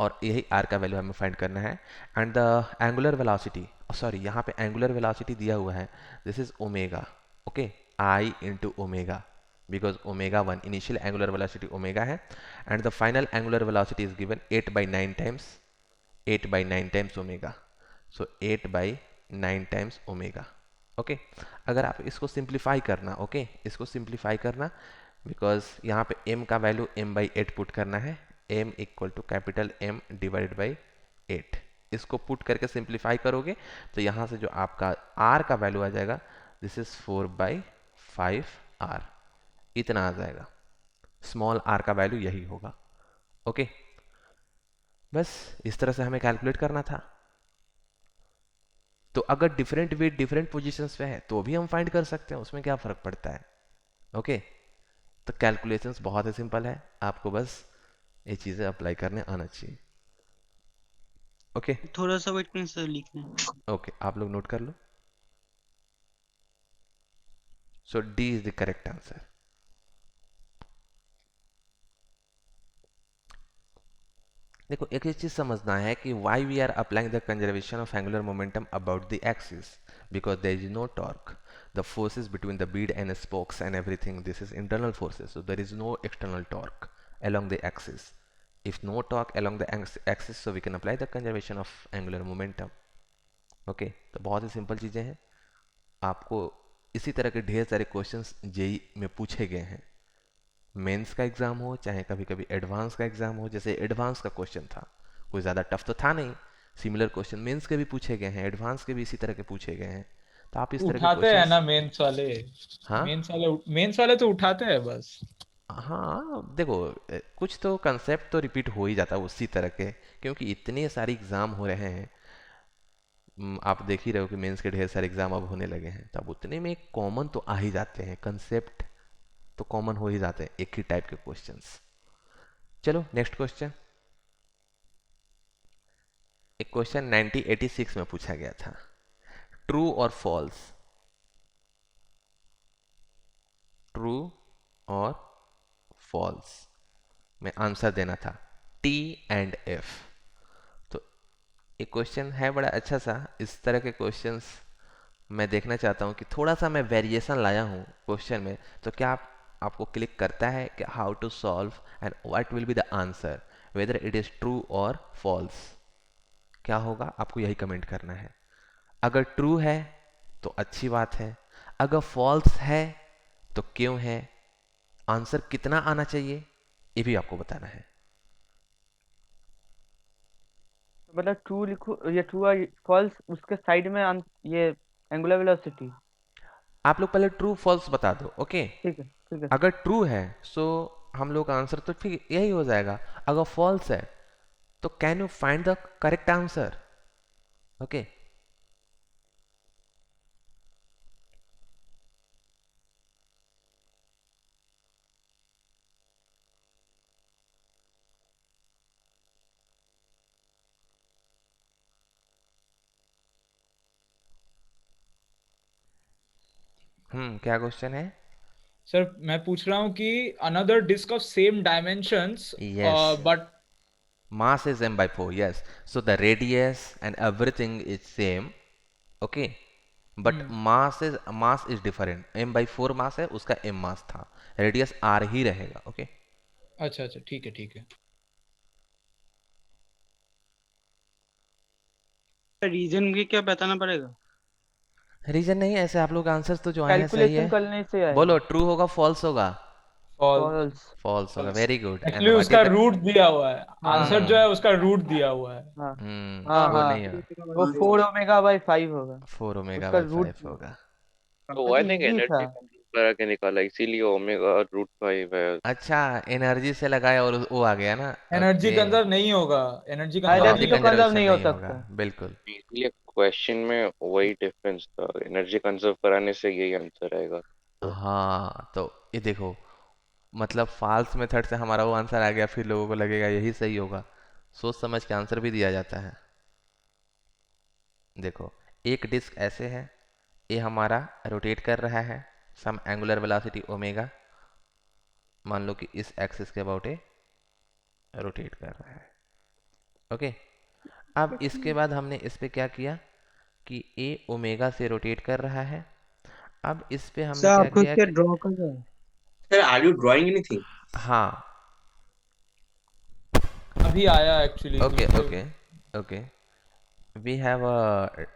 और यही r का वैल्यू हमें फाइंड करना है। And the angular velocity, sorry यहाँ पे एंगुलर वेलोसिटी दिया हुआ है, this is omega. Okay, I into omega, because omega 1 initial angular velocity omega है and the final angular velocity is given 8/9 times omega. So 8/9 times omega. Okay, अगर आप इसको simplify करना, ओके इसको सिंप्लीफाई करना, बिकॉज यहाँ पे m का वैल्यू m/8 पुट करना है, m equal to capital M divided by 8। इसको पुट करके सिंप्लीफाई करोगे तो यहाँ से जो आपका r का वैल्यू आ जाएगा, दिस इज 4/5r, इतना आ जाएगा। स्मॉल r का वैल्यू यही होगा। ओके, बस इस तरह से हमें कैलकुलेट करना था। तो अगर डिफरेंट वेट डिफरेंट पोजीशंस पे है तो भी हम फाइंड कर सकते हैं, उसमें क्या फ़र्क पड़ता है। ओके, तो कैलकुलेशंस बहुत ही सिंपल है, आपको बस ये चीज़ें अप्लाई करने आना चाहिए। ओके थोड़ा सा वेट करें सर, लिखने। ओके, आप लोग नोट कर लो। So D is the correct answer. देखो, एक ही चीज समझना है कि why we are applying the conservation of angular momentum about the axis, because there is no torque, the forces between the bead and spokes and everything, this is internal forces, so there is no external torque along the axis. If no torque along the axis, so we can apply the conservation of angular momentum. Okay, तो बहुत ही simple चीज़ें हैं। आपको इसी तरह के ढेर सारे क्वेश्चंस जेई में पूछे गए हैं, मेंस का एग्ज़ाम हो चाहे कभी कभी एडवांस का एग्ज़ाम हो। जैसे एडवांस का क्वेश्चन था, कोई ज़्यादा टफ तो था नहीं, सिमिलर क्वेश्चन मेंस के भी पूछे गए हैं, एडवांस के भी इसी तरह के पूछे गए हैं। तो आप इस तरह के उठाते हैं ना क्वेश्चंस, हाँ मेंस वाले तो उठाते हैं बस। हाँ, देखो कुछ तो कंसेप्ट तो रिपीट हो ही जाता है उसी तरह के, क्योंकि इतने सारे एग्ज़ाम हो रहे हैं। आप देख ही रहे हो कि मेंस के ढेर सारे एग्ज़ाम अब होने लगे हैं, तो अब उतने में कॉमन तो आ ही जाते हैं, कंसेप्ट तो कॉमन हो ही जाते हैं, एक ही टाइप के क्वेश्चंस। चलो नेक्स्ट क्वेश्चन। एक क्वेश्चन 1986 में पूछा गया था, ट्रू और फॉल्स, ट्रू और फॉल्स में आंसर देना था, टी एंड एफ। तो एक क्वेश्चन है बड़ा अच्छा सा, इस तरह के क्वेश्चंस मैं देखना चाहता हूँ कि थोड़ा सा मैं वेरिएशन लाया हूँ क्वेश्चन में, तो क्या आपको क्लिक करता है कि how to solve and what will be the answer, whether it is true और फॉल्स। क्या होगा आपको यही कमेंट करना है। अगर ट्रू है तो अच्छी बात है, अगर फॉल्स है तो क्यों है, आंसर कितना आना चाहिए ये भी आपको बताना है। मतलब ट्रू लिखो या ट्रू और फॉल्स, उसके साइड में ये एंगुलर वेलोसिटी। आप लोग पहले ट्रू फॉल्स बता दो, ओके। ठीक है ठीक है। अगर ट्रू है सो हम लोग का आंसर तो ठीक यही हो जाएगा, अगर फॉल्स है तो can you find the correct answer, okay. क्या क्वेश्चन है? सर मैं पूछ रहा हूँ कि another disc of same dimensions yes, but mass is m by 4, yes, so the radius and everything is same, okay, but mass is different, m by 4 मास है, उसका m मास था, रेडियस r ही रहेगा, ओके। अच्छा अच्छा, ठीक है ठीक है। रीजन भी क्या बताना पड़ेगा? रीजन नहीं, ऐसे आप लोग आंसर्स तो जो आए हैं सही कैलकुलेशन है। करने से आएगा। बोलो ट्रू होगा फॉल्स होगा? फॉल्स। फॉल्स। फॉल्स होगा, very good. And actually what उसका इज द रूट दिया हुआ है, हाँ आंसर जो है उसका रूट दिया हुआ है। हाँ हाँ वो हाँ नहीं होगा, वो 4 ओमेगा बाई 5 होगा, 4 ओमेगा उसका बाई रूट 5 होगा। तो आई थिंक इजी था। एनर्जी कंजर्व करा के निकाला, इसीलिए ओमेगा रूट 5 है। अच्छा, एनर्जी से लगाया और वो आ गया ना, एनर्जी ओके। कंजर्व नहीं होगा, एनर्जी कंजर्व एनर्जी एनर्जी नहीं तो होगा। कंजर्व कंजर्वेशन नहीं हो नहीं होगा, सकता। बिल्कुल। इसलिए क्वेश्चन में वही डिफरेंस था, एनर्जी कंजर्व कराने से यही आंसर आएगा। तो हाँ तो ये देखो, मतलब फाल्स मेथड से हमारा वो आंसर आ गया, फिर लोगों को लगेगा यही सही होगा, सोच समझ के आंसर भी दिया जाता है। देखो, एक डिस्क ऐसे है, ये हमारा रोटेट कर रहा है सम एंगुलर वेलोसिटी ओमेगा, मान लो कि इस एक्सिस के अबाउट ये रोटेट कर रहा है, ओके। अब इसके बाद हमने इस पे क्या किया कि ए ओमेगा से रोटेट कर रहा है। अब इस पे हमने सर क्या आपको किया क्या कि ड्रॉ करना है? Sir, are you drawing anything? हाँ, अभी आया actually. Okay okay okay, we have a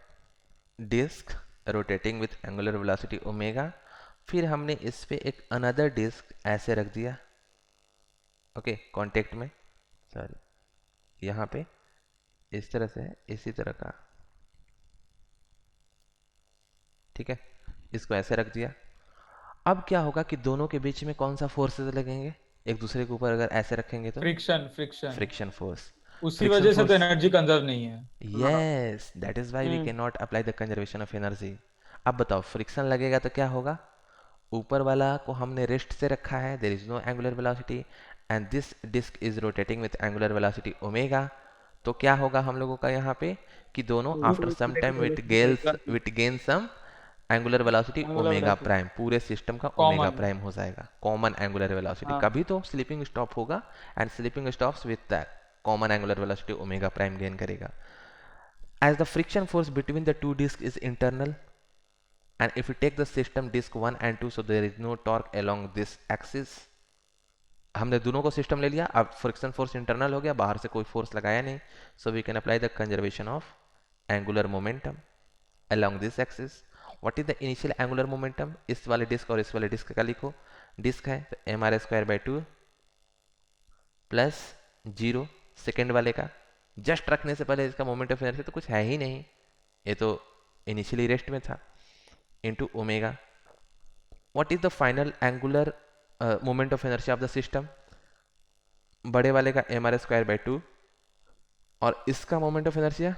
disc rotating with angular velocity omega, फिर हमने इस पे एक अनदर डिस्क ऐसे रख दिया, ओके, कांटेक्ट में, सॉरी यहाँ पे इस तरह से है, इसी तरह का, ठीक है, इसको ऐसे रख दिया। अब क्या होगा कि दोनों के बीच में कौन सा फोर्सेस लगेंगे एक दूसरे के ऊपर, अगर ऐसे रखेंगे तो फ्रिक्शन फ्रिक्शन फ्रिक्शन फोर्स। उसी वजह से तो एनर्जी कंजर्व नहीं है। Yes, that is why we can not apply the conservation of energy. अब बताओ, फ्रिक्शन लगेगा तो क्या होगा, ऊपर वाला को हमने रेस्ट से रखा है, there is no angular velocity and this disc is rotating with angular velocity omega, तो क्या होगा हम लोगों का यहाँ पे कि दोनों after some time with gain some angular velocity omega prime, पूरे सिस्टम का ओमेगा Common। प्राइम हो जाएगा, कॉमन एंगुलर वेलोसिटी। हाँ। कभी तो स्लीपिंग स्टॉप होगा and slipping stops with that common angular velocity omega prime gain करेगा। As the friction force between the two disks is internal, and if you take the system disk 1 and 2, so there is no torque along this axis. हमने दोनों को system ले लिया, अब friction force internal हो गया, बाहर से कोई फोर्स लगाया नहीं, so we can apply the conservation of angular momentum along this axis. What is the initial angular momentum? इस वाले डिस्क और इस वाले डिस्क का लिखो, डिस्क है तो m r square by 2 plus 0, second वाले का जस्ट रखने से पहले इसका मोमेंट ऑफ इनर्शिया तो कुछ है ही नहीं, ये तो इनिशियली रेस्ट में था, into omega. What is the final angular moment of inertia of the system, बड़े वाले का एम आर स्क्वायर बाई 2 और इसका मोमेंट ऑफ इनर्शिया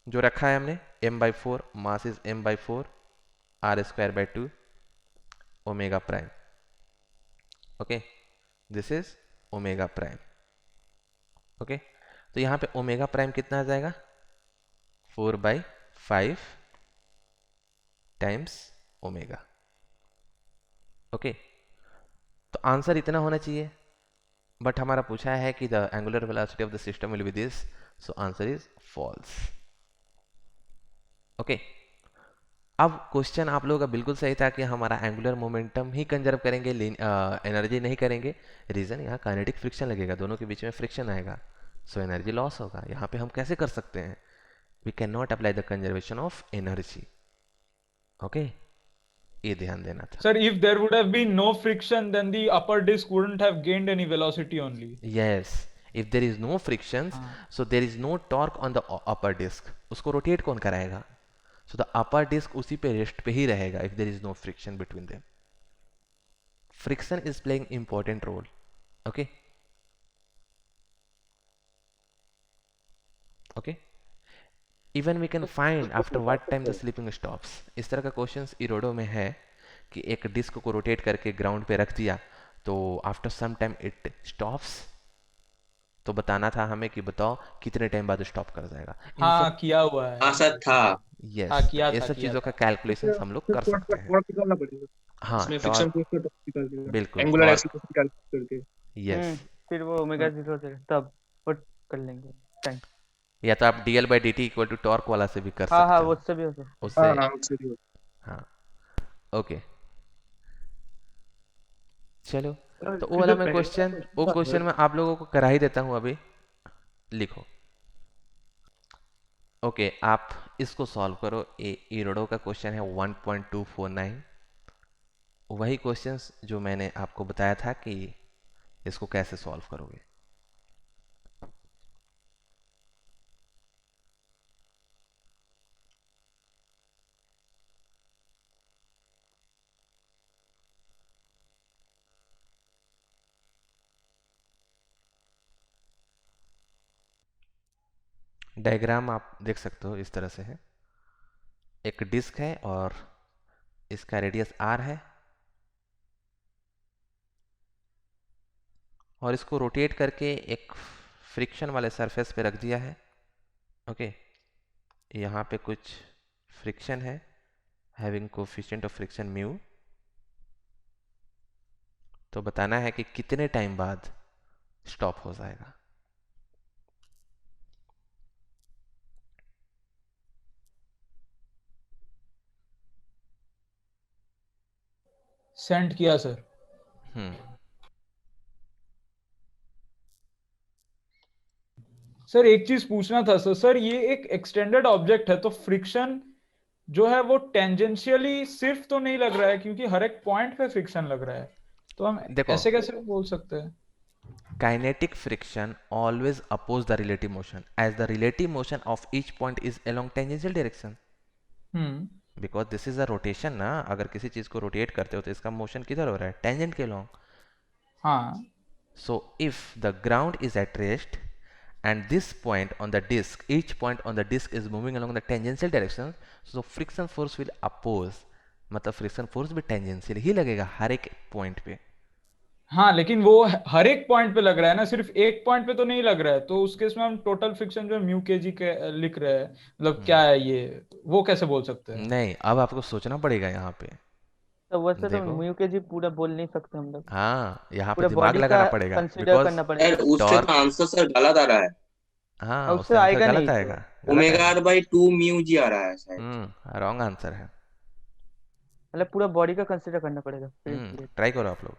जो रखा है हमने m by 4, mass is m by 4 r square by 2 omega prime, okay, this is omega prime, okay. तो यहाँ पे ओमेगा प्राइम कितना आ जाएगा, 4 बाई 5 टाइम्स ओमेगा, ओके। तो आंसर इतना होना चाहिए, बट हमारा पूछा है कि the angular velocity of the system will be this, so answer is false, okay. अब क्वेश्चन आप लोगों का बिल्कुल सही था कि हमारा एंगुलर मोमेंटम ही कंजर्व करेंगे, एनर्जी नहीं करेंगे। रीजन, यहाँ काइनेटिक फ्रिक्शन लगेगा, दोनों के बीच में फ्रिक्शन आएगा, सो एनर्जी लॉस होगा। यहाँ पे हम कैसे कर सकते हैं, we can not apply the conservation of energy, okay, ये ध्यान देना था। Sir, if there would have been no friction, then the upper disk wouldn't have gained any velocity only. Yes, if there is no frictions so there is no torque on the upper disc, उसको rotate कौन कराएगा, so the upper disc उसी पे rest पे ही रहेगा if there is no friction between them. Friction is playing important role, okay okay. Even we can find after what time the slipping stops. इस तरह का क्वेश्चंस इरोडो में है कि एक डिस्क को रोटेट करके ग्राउंड पे रख दिया, तो after some time it stops, तो बताना था हमें कि बताओ कितने टाइम बाद स्टॉप कर जाएगा। हाँ, किया हुआ है। हाँ सर था। यस, हाँ, किया ये था, सब किया चीजों था। का कैलकुलेशन हम लोग कर सकते हैं। टॉर्क निकालना पड़ेगा, हाँ, इसमें फ्रिक्शन टॉर्क, फोर्स का टॉर्क निकाल देगा, बिल्कुल, एंगुलर टॉर्क, एक्सीलरेशन कैलकुलेट करके। यस, फिर वो ओमेगा 0 से तब पुट कर लेंगे टाइम। या तो आप dl by dt equal to torque वाला से भी कर हाँ हाँ सकते हो, उससे भी हो सकता है। उससे आराम से भी हाँ ओके चलो। सर, तो वो फिर वाला जो मैं पहले वाला क्वेश्चन क्वेश्चन वो था क्वेश्चन सर, मैं आप लोगों को करा ही देता हूँ अभी, लिखो। ओके आप इसको सॉल्व करो, इरोडो का क्वेश्चन है 1.249, वही क्वेश्चंस जो मैंने आपको बताया था कि इसको कैसे सॉल्व करोगे। डायग्राम आप देख सकते हो इस तरह से है, एक डिस्क है और इसका रेडियस r है और इसको रोटेट करके एक फ्रिक्शन वाले सरफेस पे रख दिया है। ओके यहाँ पे कुछ फ्रिक्शन है having coefficient of friction mu, तो बताना है कि कितने टाइम बाद स्टॉप हो जाएगा। सेंड किया सर। हम्म सर एक चीज पूछना था सर, ये एक एक्सटेंडेड ऑब्जेक्ट है तो फ्रिक्शन जो है वो टेंजेंशियली सिर्फ तो नहीं लग रहा है, क्योंकि हर एक पॉइंट पे फ्रिक्शन लग रहा है, तो हम देखो ऐसे कैसे बोल सकते हैं? kinetic friction always oppose the relative motion as the relative motion of each point is along tangential direction hmm because this is a rotation ना, अगर किसी चीज को रोटेट करते हो तो इसका मोशन किधर हो रहा है, टेंजेंट के along। हाँ So if the ground is at rest and this point on the disk, each point on the disk is moving along the tangential direction, so friction force will oppose, मतलब friction force भी tangential ही लगेगा हर एक point पे। हाँ, लेकिन वो हर एक point पे लग रहा है ना, सिर्फ एक पॉइंट पे तो नहीं लग रहा है, तो उस केस में हम टोटल फ्रिक्शन जो म्यू के जी के लिख रहे हैं, मतलब क्या है ये, वो कैसे बोल सकते हैं? नहीं अब आपको सोचना पड़ेगा यहाँ पे, तो वैसे तो देखो म्यू के जी पूरा बोल नहीं सकते हम लोग, हाँ यहाँ पे पूरा दिमाग बॉडी का लगाना पड़ेगा कंसीडर बिकॉज करना सर, पड़ेगा। उससे तो टॉर्क, आंसर सर गलत आ रहा है। हाँ और उससे उससे आंसर आएगा गलत नहीं आएगा, तो, गलत ओमेगा आएगा। आर बाई 2 म्यू जी आ रहा है शायद। रॉन्ग आंसर है। मतलब पूरा बॉडी का कंसीडर करना पड़ेगा फिर इसलिए। ट्राई करो आप लोग।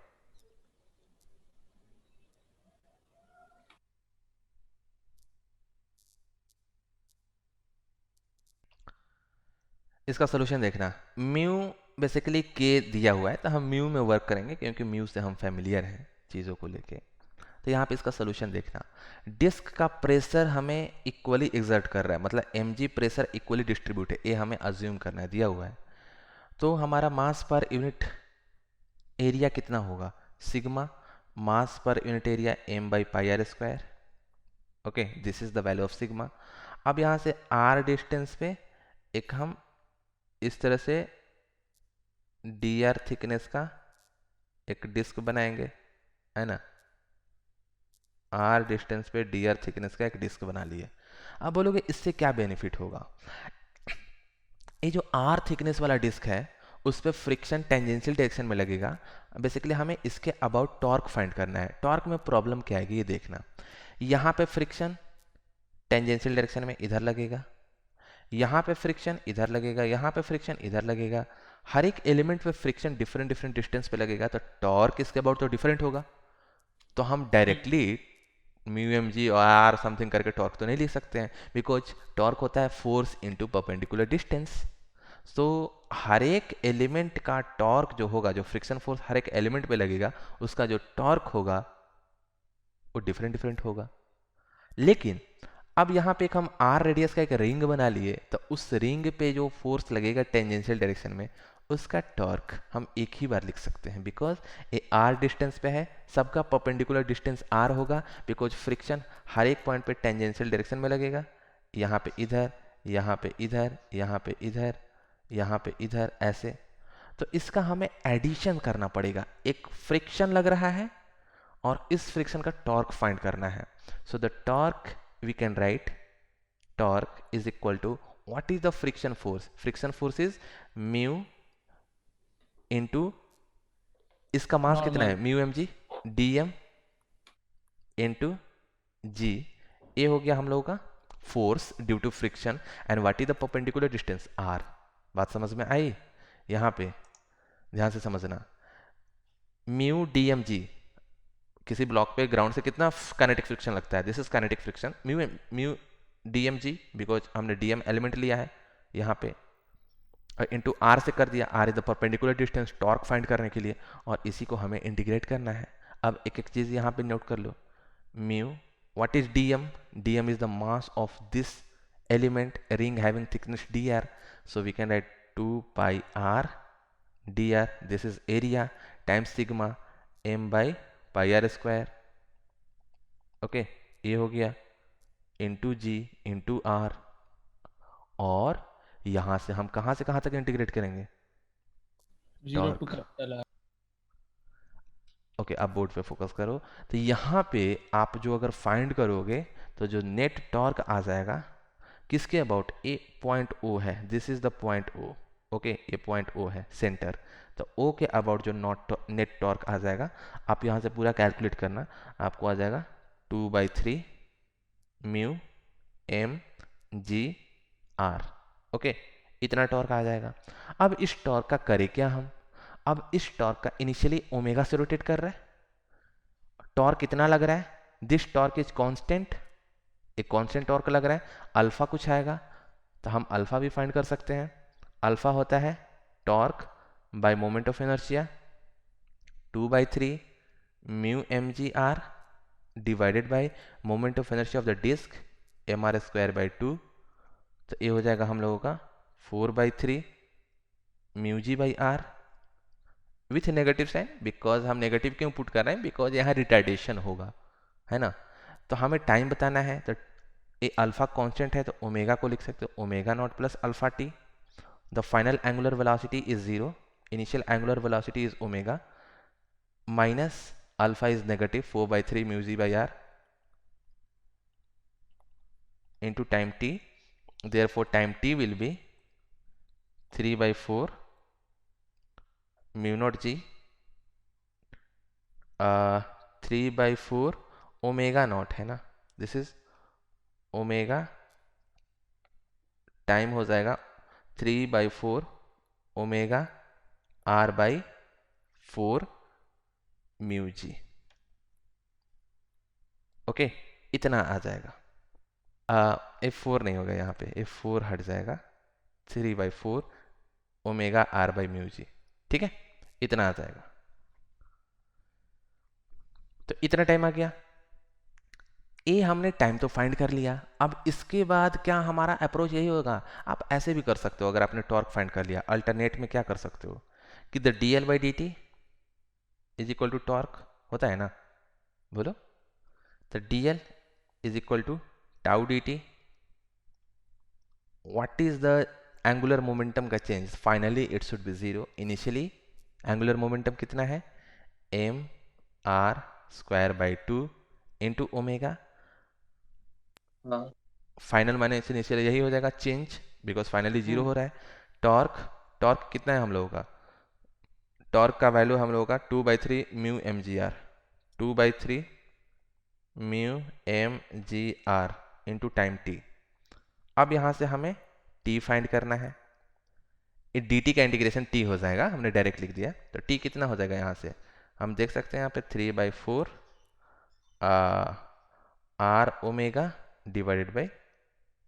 इसका सोल्यूशन देखना, म्यू बेसिकली के दिया हुआ है तो हम म्यू में वर्क करेंगे क्योंकि म्यू से हम फेमिलियर हैं चीज़ों को लेके। तो यहाँ पे इसका सोल्यूशन देखना, डिस्क का प्रेशर हमें इक्वली एग्जर्ट कर रहा है, मतलब mg प्रेशर इक्वली डिस्ट्रीब्यूट है, ये हमें अज्यूम करना है, दिया हुआ है। तो हमारा मास पर यूनिट एरिया कितना होगा, सिग्मा मास पर unit area m by pi r square. Okay this is the value of sigma. अब यहाँ से r डिस्टेंस पे एक हम इस तरह से dr थिकनेस का एक डिस्क बनाएंगे, है ना, r डिस्टेंस पे dr थिकनेस का एक डिस्क बना लिए। अब बोलोगे इससे क्या बेनिफिट होगा, ये जो r थिकनेस वाला डिस्क है उस पर फ्रिक्शन टेंजेंशियल डायरेक्शन में लगेगा। बेसिकली हमें इसके अबाउट टॉर्क फाइंड करना है। टॉर्क में प्रॉब्लम क्या आएगी ये देखना, यहाँ पे फ्रिक्शन टेंजेंशियल डायरेक्शन में इधर लगेगा, यहाँ पे फ्रिक्शन इधर लगेगा, यहाँ पे फ्रिक्शन इधर लगेगा, हर एक एलिमेंट पे फ्रिक्शन डिफरेंट डिफरेंट डिस्टेंस पे लगेगा, तो टॉर्क इसके अबाउट तो डिफरेंट होगा। तो हम डायरेक्टली म्यू एम जी और आर समथिंग करके टॉर्क तो नहीं लिख सकते हैं, बिकॉज टॉर्क होता है फोर्स इनटू परपेंडिकुलर डिस्टेंस। तो हर एक एलिमेंट का टॉर्क जो होगा, जो फ्रिक्शन फोर्स हर एक एलिमेंट पे लगेगा, उसका जो टॉर्क होगा वो डिफरेंट डिफरेंट होगा। लेकिन अब यहाँ पे एक हम आर रेडियस का एक रिंग बना लिए, तो उस रिंग पे जो फोर्स लगेगा टेंजेंशियल डायरेक्शन में, उसका टॉर्क हम एक ही बार लिख सकते हैं, बिकॉज ये आर डिस्टेंस पे है, सबका परपेंडिकुलर डिस्टेंस आर होगा, बिकॉज फ्रिक्शन हर एक पॉइंट पे टेंजेंशियल डायरेक्शन में लगेगा, यहाँ पे इधर, यहाँ पे इधर, यहाँ पे इधर, यहाँ पे इधर, ऐसे। तो इसका हमें एडिशन करना पड़ेगा, एक फ्रिक्शन लग रहा है और इस फ्रिक्शन का टॉर्क फाइंड करना है। So the torque we can write torque is equal to what is the friction force, friction force is mu into इसका मास कितना है, mu M G D M into G, ए हो गया हम लोगों का force due to friction and what is the perpendicular distance R. बात समझ में आई? यहाँ पे ध्यान से समझना, म्यू डी एम जी, किसी ब्लॉक पे ग्राउंड से कितना काइनेटिक फ्रिक्शन लगता है, this is kinetic friction, mu d m g, because हमने डी एम एलिमेंट लिया है यहाँ पे, इंटू आर से कर दिया, r is the perpendicular distance torque find करने के लिए, और इसी को हमें इंटीग्रेट करना है। अब एक एक चीज़ यहाँ पे नोट कर लो, mu what is dm? dm is the mass of this element ring having thickness dr, so we can write 2 pi r dr, this is area, times sigma m by pi r square, okay ये हो गया into ji into are, और यहाँ से हम कहाँ से कहाँ तक इंटीग्रेट करेंगे, 0 to torque. capital R। Okay अब बोर्ड पे फोकस करो, तो यहाँ पे आप जो अगर फाइंड करोगे तो जो नेट टॉर्क आ जाएगा किसके अबाउट, ए पॉइंट ओ है, this is the point O, okay ये पॉइंट ओ है सेंटर, तो ओ के अबाउट जो नेट टॉर्क आ जाएगा, आप यहाँ से पूरा कैलकुलेट करना, आपको आ जाएगा 2/3 mu M g r, okay इतना टॉर्क आ जाएगा। अब इस टॉर्क का करें क्या हम, अब इस टॉर्क का इनिशियली ओमेगा से रोटेट कर रहा है, टॉर्क कितना लग रहा है, दिस टॉर्क इज कांस्टेंट, एक कांस्टेंट टॉर्क लग रहा है, अल्फा कुछ आएगा, तो हम अल्फा भी फाइंड कर सकते हैं, अल्फा होता है torque by moment of inertia 2/3 mu M g r divided by moment of inertia of the disc mr²/2, तो ये हो जाएगा हम लोगों का 4/3 mu g by r with negative sign, because हम नेगेटिव क्यों पुट कर रहे हैं, बिकॉज यहाँ रिटार्डेशन होगा, है ना। तो हमें टाइम बताना है, तो ये अल्फा कांस्टेंट है तो ओमेगा को लिख सकते हो, omega naught plus alpha t, the final angular velocity is 0, initial angular velocity is omega, minus alpha is negative 4/3 mu g by r into time t, therefore time t will be 3/4 mu naught g 3/4 omega naught है ना, this is omega, time हो जाएगा 3/4 omega r/4 mu G, okay इतना आ जाएगा। F4 नहीं होगा यहाँ पे, F4 हट जाएगा, 3/4 ओमेगा r/म्यू जी, ठीक है इतना आ जाएगा। तो इतना टाइम आ गया, ए हमने टाइम तो फाइंड कर लिया, अब इसके बाद क्या हमारा अप्रोच यही होगा, आप ऐसे भी कर सकते हो, अगर आपने टॉर्क फाइंड कर लिया, अल्टरनेट में क्या कर सकते हो कि the dl/dt is equal to torque होता है ना, बोलो, तो dl is equal to tau dt, what is the angular momentum का change, finally it should be 0, initially angular momentum कितना है mr²/2 इंटू ओमेगा, फाइनल माने इनिशियल यही हो जाएगा चेंज, बिकॉज फाइनली 0 हो रहा है। टॉर्क कितना है हम लोगों का, टॉर्क का वैल्यू हम लोगों का 2/3 mu M g r, 2/3 mu M g r into time t. अब यहाँ से हमें t फाइंड करना है, ये dt का इंटीग्रेशन t हो जाएगा, हमने डायरेक्ट लिख दिया, तो t कितना हो जाएगा यहाँ से हम देख सकते हैं यहाँ पे 3/4 r omega divided by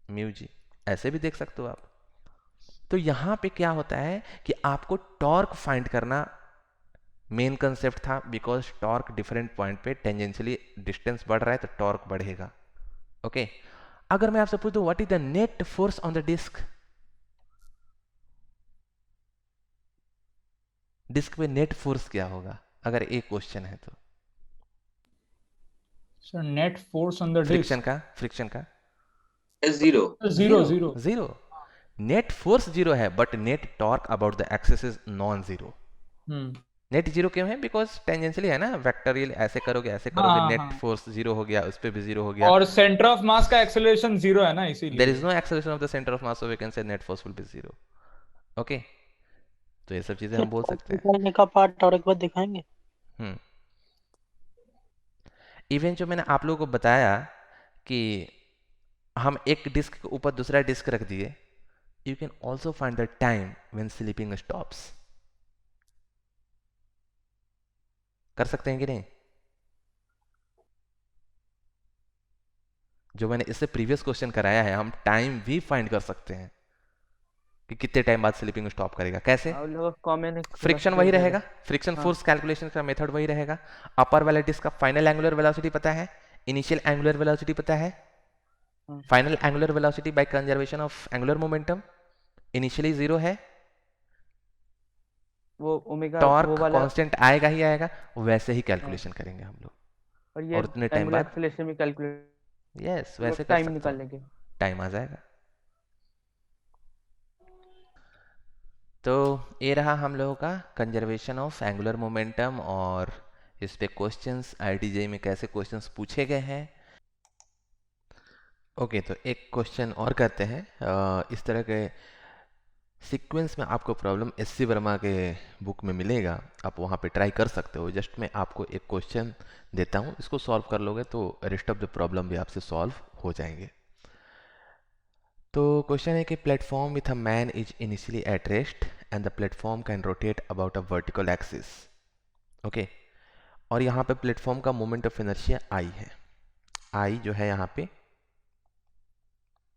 mu G, ऐसे भी देख सकते हो आप। तो यहाँ पे क्या होता है कि आपको टॉर्क फाइंड करना मेन कंसेप्ट था, बिकॉज टॉर्क डिफरेंट पॉइंट पे टेंजेंशियली डिस्टेंस बढ़ रहा है तो टॉर्क बढ़ेगा, ओके। अगर मैं आपसे पूछ दूं what is the net force on the disc, disc पे नेट फोर्स क्या होगा, अगर एक क्वेश्चन है तो, sir net force on the friction का 0 0 नेट फोर्स 0 है, but net torque about the axis is non zero. Net 0 क्यों है, बिकॉज टेंजेंशियली है ना, वेक्टोरियल ऐसे करोगे नेट फोर्स 0 हो गया, उस पे भी 0 हो गया, और सेंटर ऑफ मास का एक्सेलरेशन 0 है ना, इसीलिए there is no acceleration of the centre of mass, so we can say net force will be 0, okay. तो ये सब चीजें हम बोल सकते हैं। करने का पार्ट और एक बार दिखाएंगे। इवन जो मैंने आप लोगों को बताया कि हम एक डिस्क के ऊपर दूसरा डिस्क रख दिए, you can also find the time when sleeping stops. कर सकते हैं कि नहीं? जो मैंने इससे प्रीवियस क्वेश्चन कराया है, हम टाइम भी फाइंड कर सकते हैं कि कितने टाइम बाद स्लीपिंग स्टॉप करेगा। कैसे? और लोग कॉमन फ्रिक्शन वही रहेगा, फ्रिक्शन हाँ। फोर्स कैलकुलेशन का मेथड वही रहेगा। अपर वाले डिस्क का फाइनल एंगुलर वेलोसिटी पता है, इनिशियल एंगुलर वेलोसिटी पता है, हाँ। Final angular velocity bye conservation of angular momentum initially 0 है, वो ओमेगा वो टॉर्क वाला कांस्टेंट आएगा ही आएगा, वैसे ही कैलकुलेशन करेंगे हम लोग। और ये और उतने टाइम एंगुलर बाद एक्सेलरेशन भी कैलकुलेट यस वैसे कर टाइम सकते निकाल हैं, लेंगे। टाइम आ जाएगा। तो ये रहा हम लोगों का कंजर्वेशन ऑफ एंगुलर मोमेंटम, और इस पे क्वेश्चंस आईटीजे में कैसे क्वेश्चंस पूछे गए हैं। ओके, तो एक क्वेश्चन और करते हैं। इस तरह के सीक्वेंस में आपको प्रॉब्लम एससी वर्मा के बुक में मिलेगा, आप वहाँ पे ट्राई कर सकते हो। जस्ट मैं आपको एक क्वेश्चन देता हूँ, इसको सॉल्व कर लोगे तो रेस्ट ऑफ द प्रॉब्लम भी आपसे सॉल्व हो जाएंगे। तो क्वेश्चन है कि platform with a man is initially at rest and the platform can rotate about a vertical axis. Okay, और यहाँ पे प्लेटफॉर्म का मोमेंट ऑफ इनर्शिया आई है। आई जो है यहाँ पे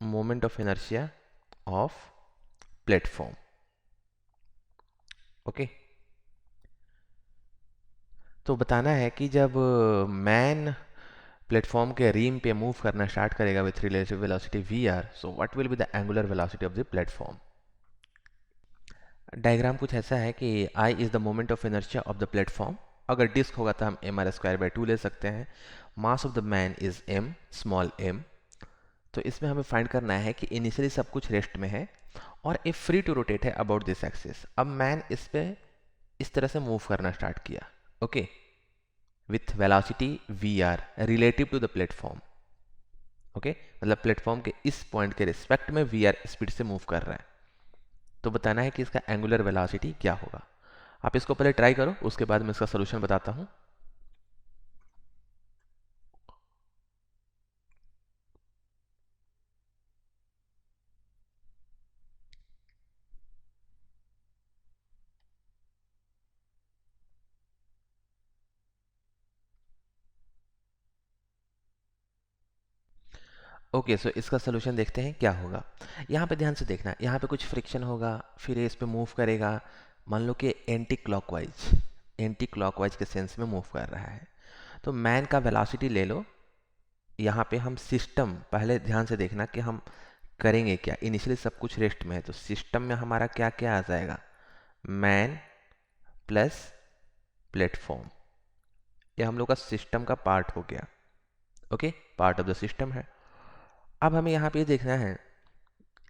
moment of inertia of platform. Okay, तो बताना है कि जब मैन प्लेटफॉर्म के रीम पे मूव करना स्टार्ट करेगा with relative velocity v r, so what will be the angular velocity of the platform. Diagram कुछ ऐसा है कि I is the moment of inertia of the platform. अगर डिस्क होगा तो हम mr²/2 ले सकते हैं। Mass of the man is m, small m। तो इसमें हमें फाइंड करना है कि इनिशियली सब कुछ रेस्ट में है और ए फ्री टू रोटेट है अबाउट दिस एक्सिस। अब मैन इस पे इस तरह से मूव करना स्टार्ट किया, okay, with velocity v r relative to the platform. Okay, मतलब प्लेटफॉर्म के इस पॉइंट के रिस्पेक्ट में वी आर स्पीड से मूव कर रहा है। तो बताना है कि इसका एंगुलर वेलोसिटी क्या होगा। आप इसको पहले ट्राई करो, उसके बाद मैं इसका सोल्यूशन बताता हूँ। ओके, सो इसका सोल्यूशन देखते हैं क्या होगा। यहाँ पे ध्यान से देखना, यहाँ पे कुछ फ्रिक्शन होगा, फिर ये इस पे मूव करेगा। मान लो कि एंटी क्लॉकवाइज के सेंस में मूव कर रहा है। तो मैन का वेलोसिटी ले लो। यहाँ पे हम सिस्टम, पहले ध्यान से देखना कि हम करेंगे क्या। इनिशियली सब कुछ रेस्ट में है, तो सिस्टम में हमारा क्या क्या आ जाएगा, मैन प्लस प्लेटफॉर्म। ये हम लोग का सिस्टम का पार्ट हो गया। Okay, part of the system है। अब हमें यहाँ पे देखना है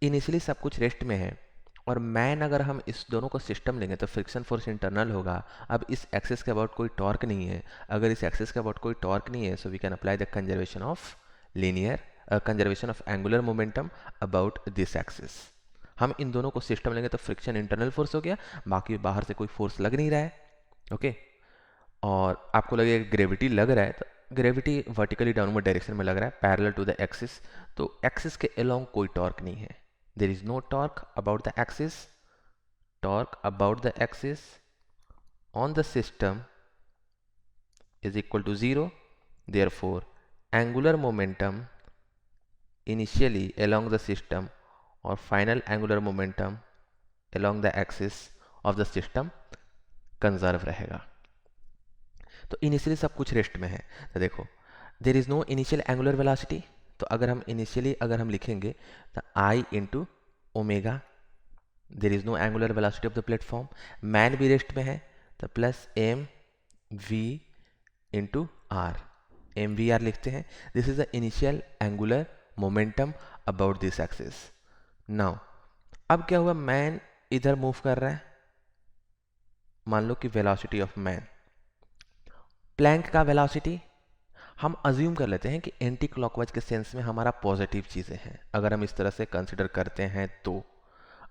इनिशियली सब कुछ रेस्ट में है और मैन, अगर हम इस दोनों को सिस्टम लेंगे तो फ्रिक्शन फोर्स इंटरनल होगा। अब इस एक्सिस के अबाउट कोई टॉर्क नहीं है। अगर इस एक्सिस के अबाउट कोई टॉर्क नहीं है, so we can apply the conservation of angular momentum about this axis. हम इन दोनों को सिस्टम लेंगे तो फ्रिक्शन इंटरनल फोर्स हो गया, बाकी बाहर से कोई फोर्स लग नहीं रहा है। ओके, और आपको लगेगा ग्रेविटी लग रहा है, तो ग्रेविटी वर्टिकली डाउनवर्ड डायरेक्शन में लग रहा है पैरेलल टू द एक्सिस। तो एक्सिस के अलोंग कोई टॉर्क नहीं है। There is no torque about the axis. Torque about the axis on the system is equal to 0. Therefore, angular momentum initially along the system or final angular momentum along the axis of the system conserve रहेगा। तो initially सब कुछ rest में है, तो देखो there is no initial angular velocity. तो अगर हम इनिशियली अगर हम लिखेंगे तो I into omega, there is no angular velocity of the platform. Man भी रेस्ट में है तो plus M V into R, M V R लिखते हैं। This is the initial angular momentum about this axis. Now अब क्या हुआ, man इधर मूव कर रहा है, मान लो कि वेलोसिटी ऑफ मैन, प्लैंक का वेलोसिटी हम अज्यूम कर लेते हैं कि एंटी क्लॉकवाइज के सेंस में हमारा पॉजिटिव चीज़ें हैं, अगर हम इस तरह से कंसिडर करते हैं तो।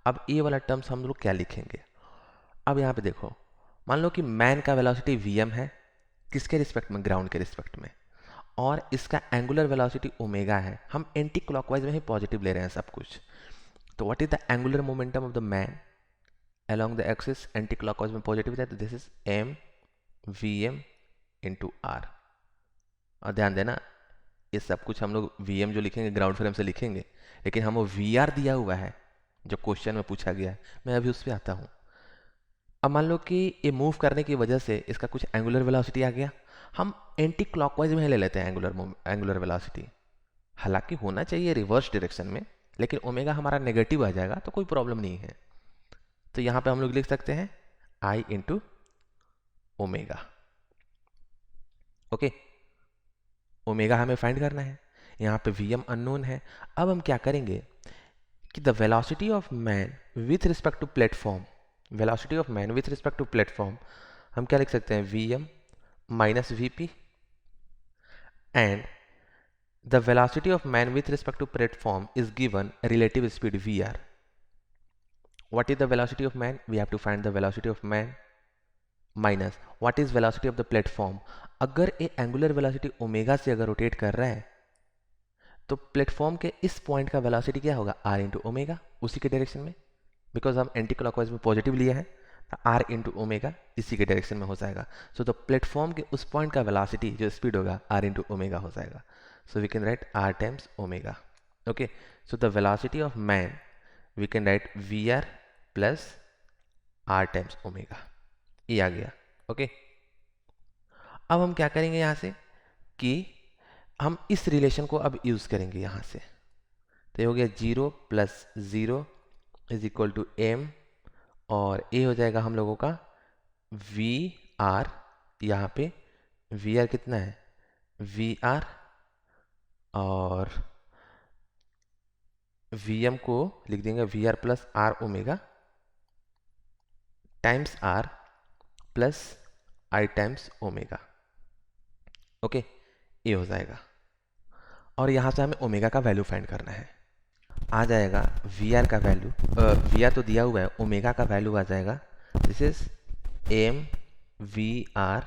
अब ये वाला टर्म्स हम लोग क्या लिखेंगे, अब यहाँ पे देखो, मान लो कि मैन का वेलोसिटी vm है, किसके रिस्पेक्ट में, ग्राउंड के रिस्पेक्ट में, और इसका एंगुलर वेलोसिटी ओमेगा है, हम एंटी क्लॉकवाइज में ही पॉजिटिव ले रहे हैं सब कुछ। तो what is the angular momentum of the man along the axis anti clockwise में पॉजिटिव है, तो this is m vm into r। और ध्यान देना ये सब कुछ हम लोग vm जो लिखेंगे ग्राउंड फ्रेम से लिखेंगे, लेकिन हमें vr दिया हुआ है जो क्वेश्चन में पूछा गया है। मैं अभी उस पर आता हूँ। अब मान लो कि ये मूव करने की वजह से इसका कुछ एंगुलर वेलोसिटी आ गया, हम एंटी क्लॉकवाइज में ले लेते हैं एंगुलर वेलोसिटी। हालांकि होना चाहिए रिवर्स डायरेक्शन में, लेकिन ओमेगा हमारा नेगेटिव आ जाएगा तो कोई प्रॉब्लम नहीं है। तो यहाँ पे हम लोग लिख सकते हैं I into omega. Okay, omega हमें फाइंड करना है, यहाँ पे Vm अननोन है। अब हम क्या करेंगे कि the velocity of man with respect to platform, velocity of man with respect to platform हम क्या लिख सकते हैं, Vm minus Vp, and the velocity of man with respect to platform is given relative speed Vr। What is the velocity of man? We have to find the velocity of man minus what is velocity of the platform। अगर ये angular velocity omega से अगर rotate कर रहा है तो platform के इस पॉइंट का वेलोसिटी क्या होगा, r इंटू ओमेगा, उसी के डायरेक्शन में, बिकॉज हम एंटी क्लॉकवाइज में पॉजिटिव लिए हैं तो r इंटू ओमेगा इसी के डायरेक्शन में हो जाएगा। सो द प्लेटफॉर्म के उस पॉइंट का वेलोसिटी जो स्पीड होगा r इंटू ओमेगा हो जाएगा। So we can write r times omega. Okay, so the velocity of man we can write vr plus r times omega, ये आ गया। ओके, अब हम क्या करेंगे यहाँ से कि हम इस रिलेशन को अब यूज़ करेंगे यहाँ से। तो ये हो गया 0 plus 0 is equal to m, और ये हो जाएगा हम लोगों का vr। यहाँ पे vr कितना है, vr, और vm को लिख देंगे vr plus r omega times r plus i times omega. Okay, ये हो जाएगा, और यहाँ से हमें ओमेगा का वैल्यू फाइंड करना है। आ जाएगा vr का वैल्यू, vr तो दिया हुआ है, ओमेगा का वैल्यू आ जाएगा, this is m vr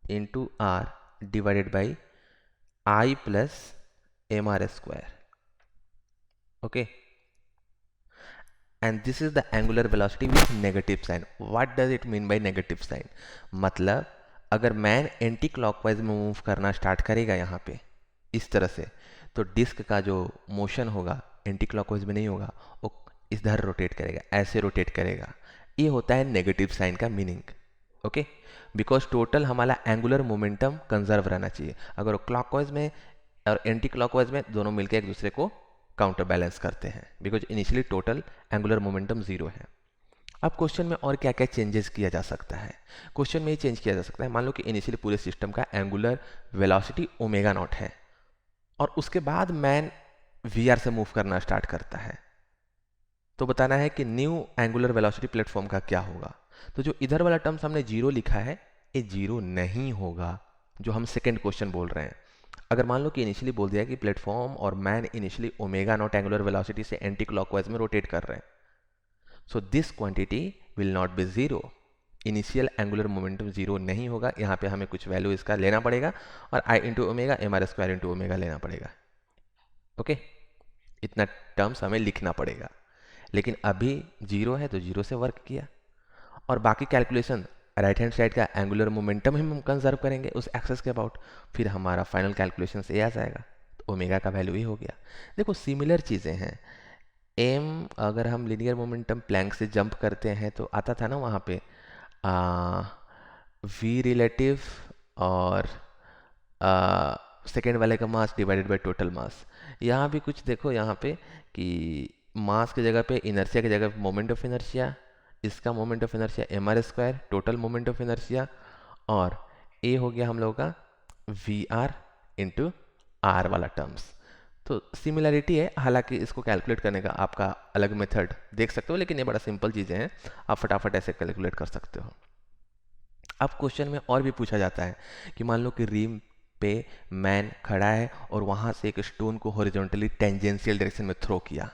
into r divided by i plus mr square. Okay, and this is the angular velocity with negative sign। what does it mean by negative sign? मतलब अगर man anti clockwise में move करना start करेगा यहाँ पे इस तरह से, तो डिस्क का जो मोशन होगा एंटी क्लॉकवाइज में नहीं होगा, वो इधर रोटेट करेगा, ऐसे रोटेट करेगा। ये होता है नेगेटिव साइन का मीनिंग। ओके, बिकॉज टोटल हमारा एंगुलर मोमेंटम कंजर्व रहना चाहिए। अगर क्लॉकवाइज में और एंटी क्लॉकवाइज में दोनों मिलकर एक दूसरे को काउंटर बैलेंस करते हैं, because initially total angular momentum 0 है। अब क्वेश्चन में और क्या क्या चेंजेस किया जा सकता है, क्वेश्चन में ये चेंज किया जा सकता है। मान लो कि इनिशियली पूरे सिस्टम का एंगुलर वेलोसिटी ओमेगा नॉट है, और उसके बाद मैन वीआर से मूव करना स्टार्ट करता है, तो बताना है कि न्यू एंगुलर वेलोसिटी प्लेटफॉर्म का क्या होगा। तो जो इधर वाला टर्म्स हमने 0 लिखा है, ये 0 नहीं होगा जो हम सेकेंड क्वेश्चन बोल रहे हैं। अगर मान लो कि इनिशियली बोल दिया कि प्लेटफॉर्म और man initially omega not angular velocity से एंटी क्लॉकवाइज में रोटेट कर रहे हैं, सो this quantity will not be 0। Initial angular momentum 0 नहीं होगा। यहाँ पे हमें कुछ वैल्यू इसका लेना पड़ेगा, और I into omega mr square into omega लेना पड़ेगा। ओके, इतना टर्म्स हमें लिखना पड़ेगा, लेकिन अभी 0 है तो 0 से वर्क किया, और बाकी कैलकुलेशन राइट हैंड साइड का एंगुलर मोमेंटम हम कंजर्व करेंगे उस एक्सेस के अबाउट, फिर हमारा फाइनल कैलकुलेशन से आ जाएगा, तो ओमेगा का वैल्यू ही हो गया। देखो सिमिलर चीज़ें हैं। एम अगर हम लिनियर मोमेंटम प्लैंक से जंप करते हैं तो आता था ना वहाँ पे वी रिलेटिव और सेकेंड वाले का mass divided by total mass. यहाँ भी कुछ देखो यहाँ पे कि मास की जगह पे इनर्शिया की जगह मोमेंट ऑफ इनर्शिया, इसका moment of inertia mr square total moment of inertia, और ए हो गया हम लोगों का vr इंटू आर वाला टर्म्स। तो सिमिलरिटी है, हालांकि इसको कैलकुलेट करने का आपका अलग मेथड देख सकते हो, लेकिन ये बड़ा सिंपल चीज़ें हैं, आप फटाफट ऐसे कैलकुलेट कर सकते हो। अब क्वेश्चन में और भी पूछा जाता है कि मान लो कि रिम पे मैन खड़ा है और वहाँ से एक स्टोन को हॉरिजॉन्टली टेंजेंशियल डायरेक्शन में थ्रो किया,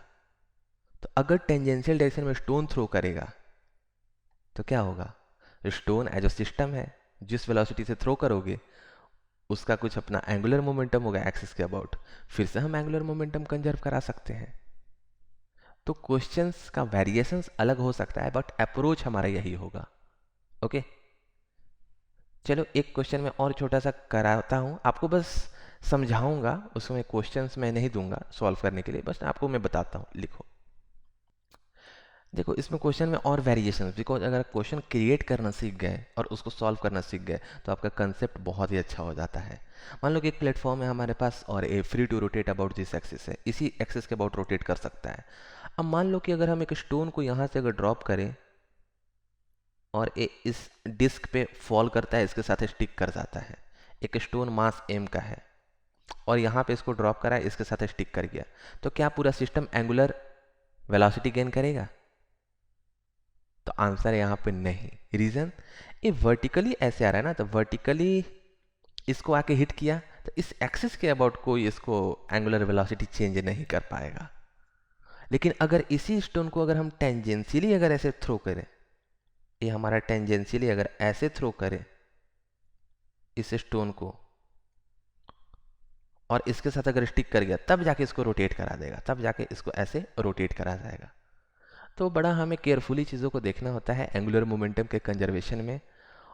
तो अगर टेंजेंशियल डायरेक्शन में स्टोन थ्रो करेगा तो क्या होगा, स्टोन एज अ सिस्टम है, जिस वेलोसिटी से थ्रो करोगे उसका कुछ अपना एंगुलर मोमेंटम होगा एक्सिस के अबाउट, फिर से हम एंगुलर मोमेंटम कंजर्व करा सकते हैं। तो क्वेश्चंस का वेरिएशंस अलग हो सकता है बट अप्रोच हमारा यही होगा। ओके, चलो एक क्वेश्चन में और छोटा सा कराता हूँ, आपको बस समझाऊंगा, उसमें क्वेश्चंस मैं नहीं दूंगा सॉल्व करने के लिए, बस आपको मैं बताता हूँ। लिखो, देखो इसमें क्वेश्चन में और वेरिएशंस, बिकॉज अगर क्वेश्चन क्रिएट करना सीख गए और उसको सॉल्व करना सीख गए तो आपका कंसेप्ट बहुत ही अच्छा हो जाता है। मान लो कि एक प्लेटफॉर्म है हमारे पास और a free to rotate about this axis है, इसी एक्सिस के अबाउट रोटेट कर सकता है। अब मान लो कि अगर हम एक स्टोन को यहाँ से अगर ड्रॉप करें और इस डिस्क पे फॉल करता है, इसके साथ स्टिक कर जाता है, एक स्टोन मास m का है और यहाँ पे इसको ड्रॉप करा है, इसके साथ स्टिक कर गया, तो क्या पूरा सिस्टम एंगुलर वेलोसिटी गेन करेगा? तो आंसर यहाँ पे नहीं। रीजन, ये वर्टिकली ऐसे आ रहा है ना, तो वर्टिकली इसको आके हिट किया तो इस एक्सिस के अबाउट कोई इसको एंगुलर वेलोसिटी चेंज नहीं कर पाएगा। लेकिन अगर इसी स्टोन को अगर हम टेंजेंशियली अगर ऐसे थ्रो करें, ये हमारा टेंजेंशियली अगर ऐसे थ्रो करें इस स्टोन को और इसके साथ अगर स्टिक कर गया, तब जाके इसको रोटेट करा देगा, तब जाके इसको ऐसे रोटेट करा जाएगा। तो बड़ा हमें केयरफुली चीज़ों को देखना होता है एंगुलर मोमेंटम के कंजर्वेशन में,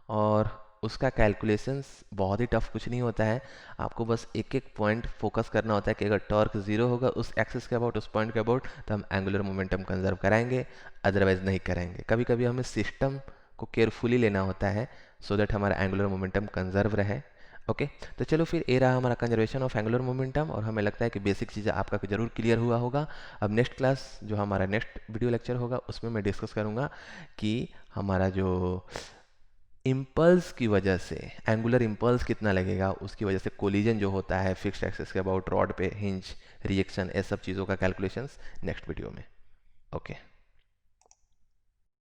और उसका कैलकुलेशंस बहुत ही टफ कुछ नहीं होता है। आपको बस एक एक पॉइंट फोकस करना होता है कि अगर टॉर्क 0 होगा उस एक्सिस के अबाउट, उस पॉइंट के अबाउट, तो हम एंगुलर मोमेंटम कंजर्व कराएंगे, अदरवाइज नहीं कराएंगे। कभी कभी हमें सिस्टम को केयरफुली लेना होता है सो दैट हमारा एंगुलर मोमेंटम कंजर्व रहे। ओके, तो चलो फिर ये रहा हमारा कंजर्वेशन ऑफ एंगुलर मोमेंटम, और हमें लगता है कि बेसिक चीज़ें आपका जरूर क्लियर हुआ होगा। अब नेक्स्ट क्लास जो हमारा नेक्स्ट वीडियो लेक्चर होगा उसमें मैं डिस्कस करूँगा कि हमारा जो इम्पल्स की वजह से एंगुलर इम्पल्स कितना लगेगा, उसकी वजह से कोलिजन जो होता है फिक्स्ड एक्सिस के अबाउट रॉड पे, हिंज, रिएक्शन, ये सब चीज़ों का कैलकुलेशंस नेक्स्ट वीडियो में। ओके।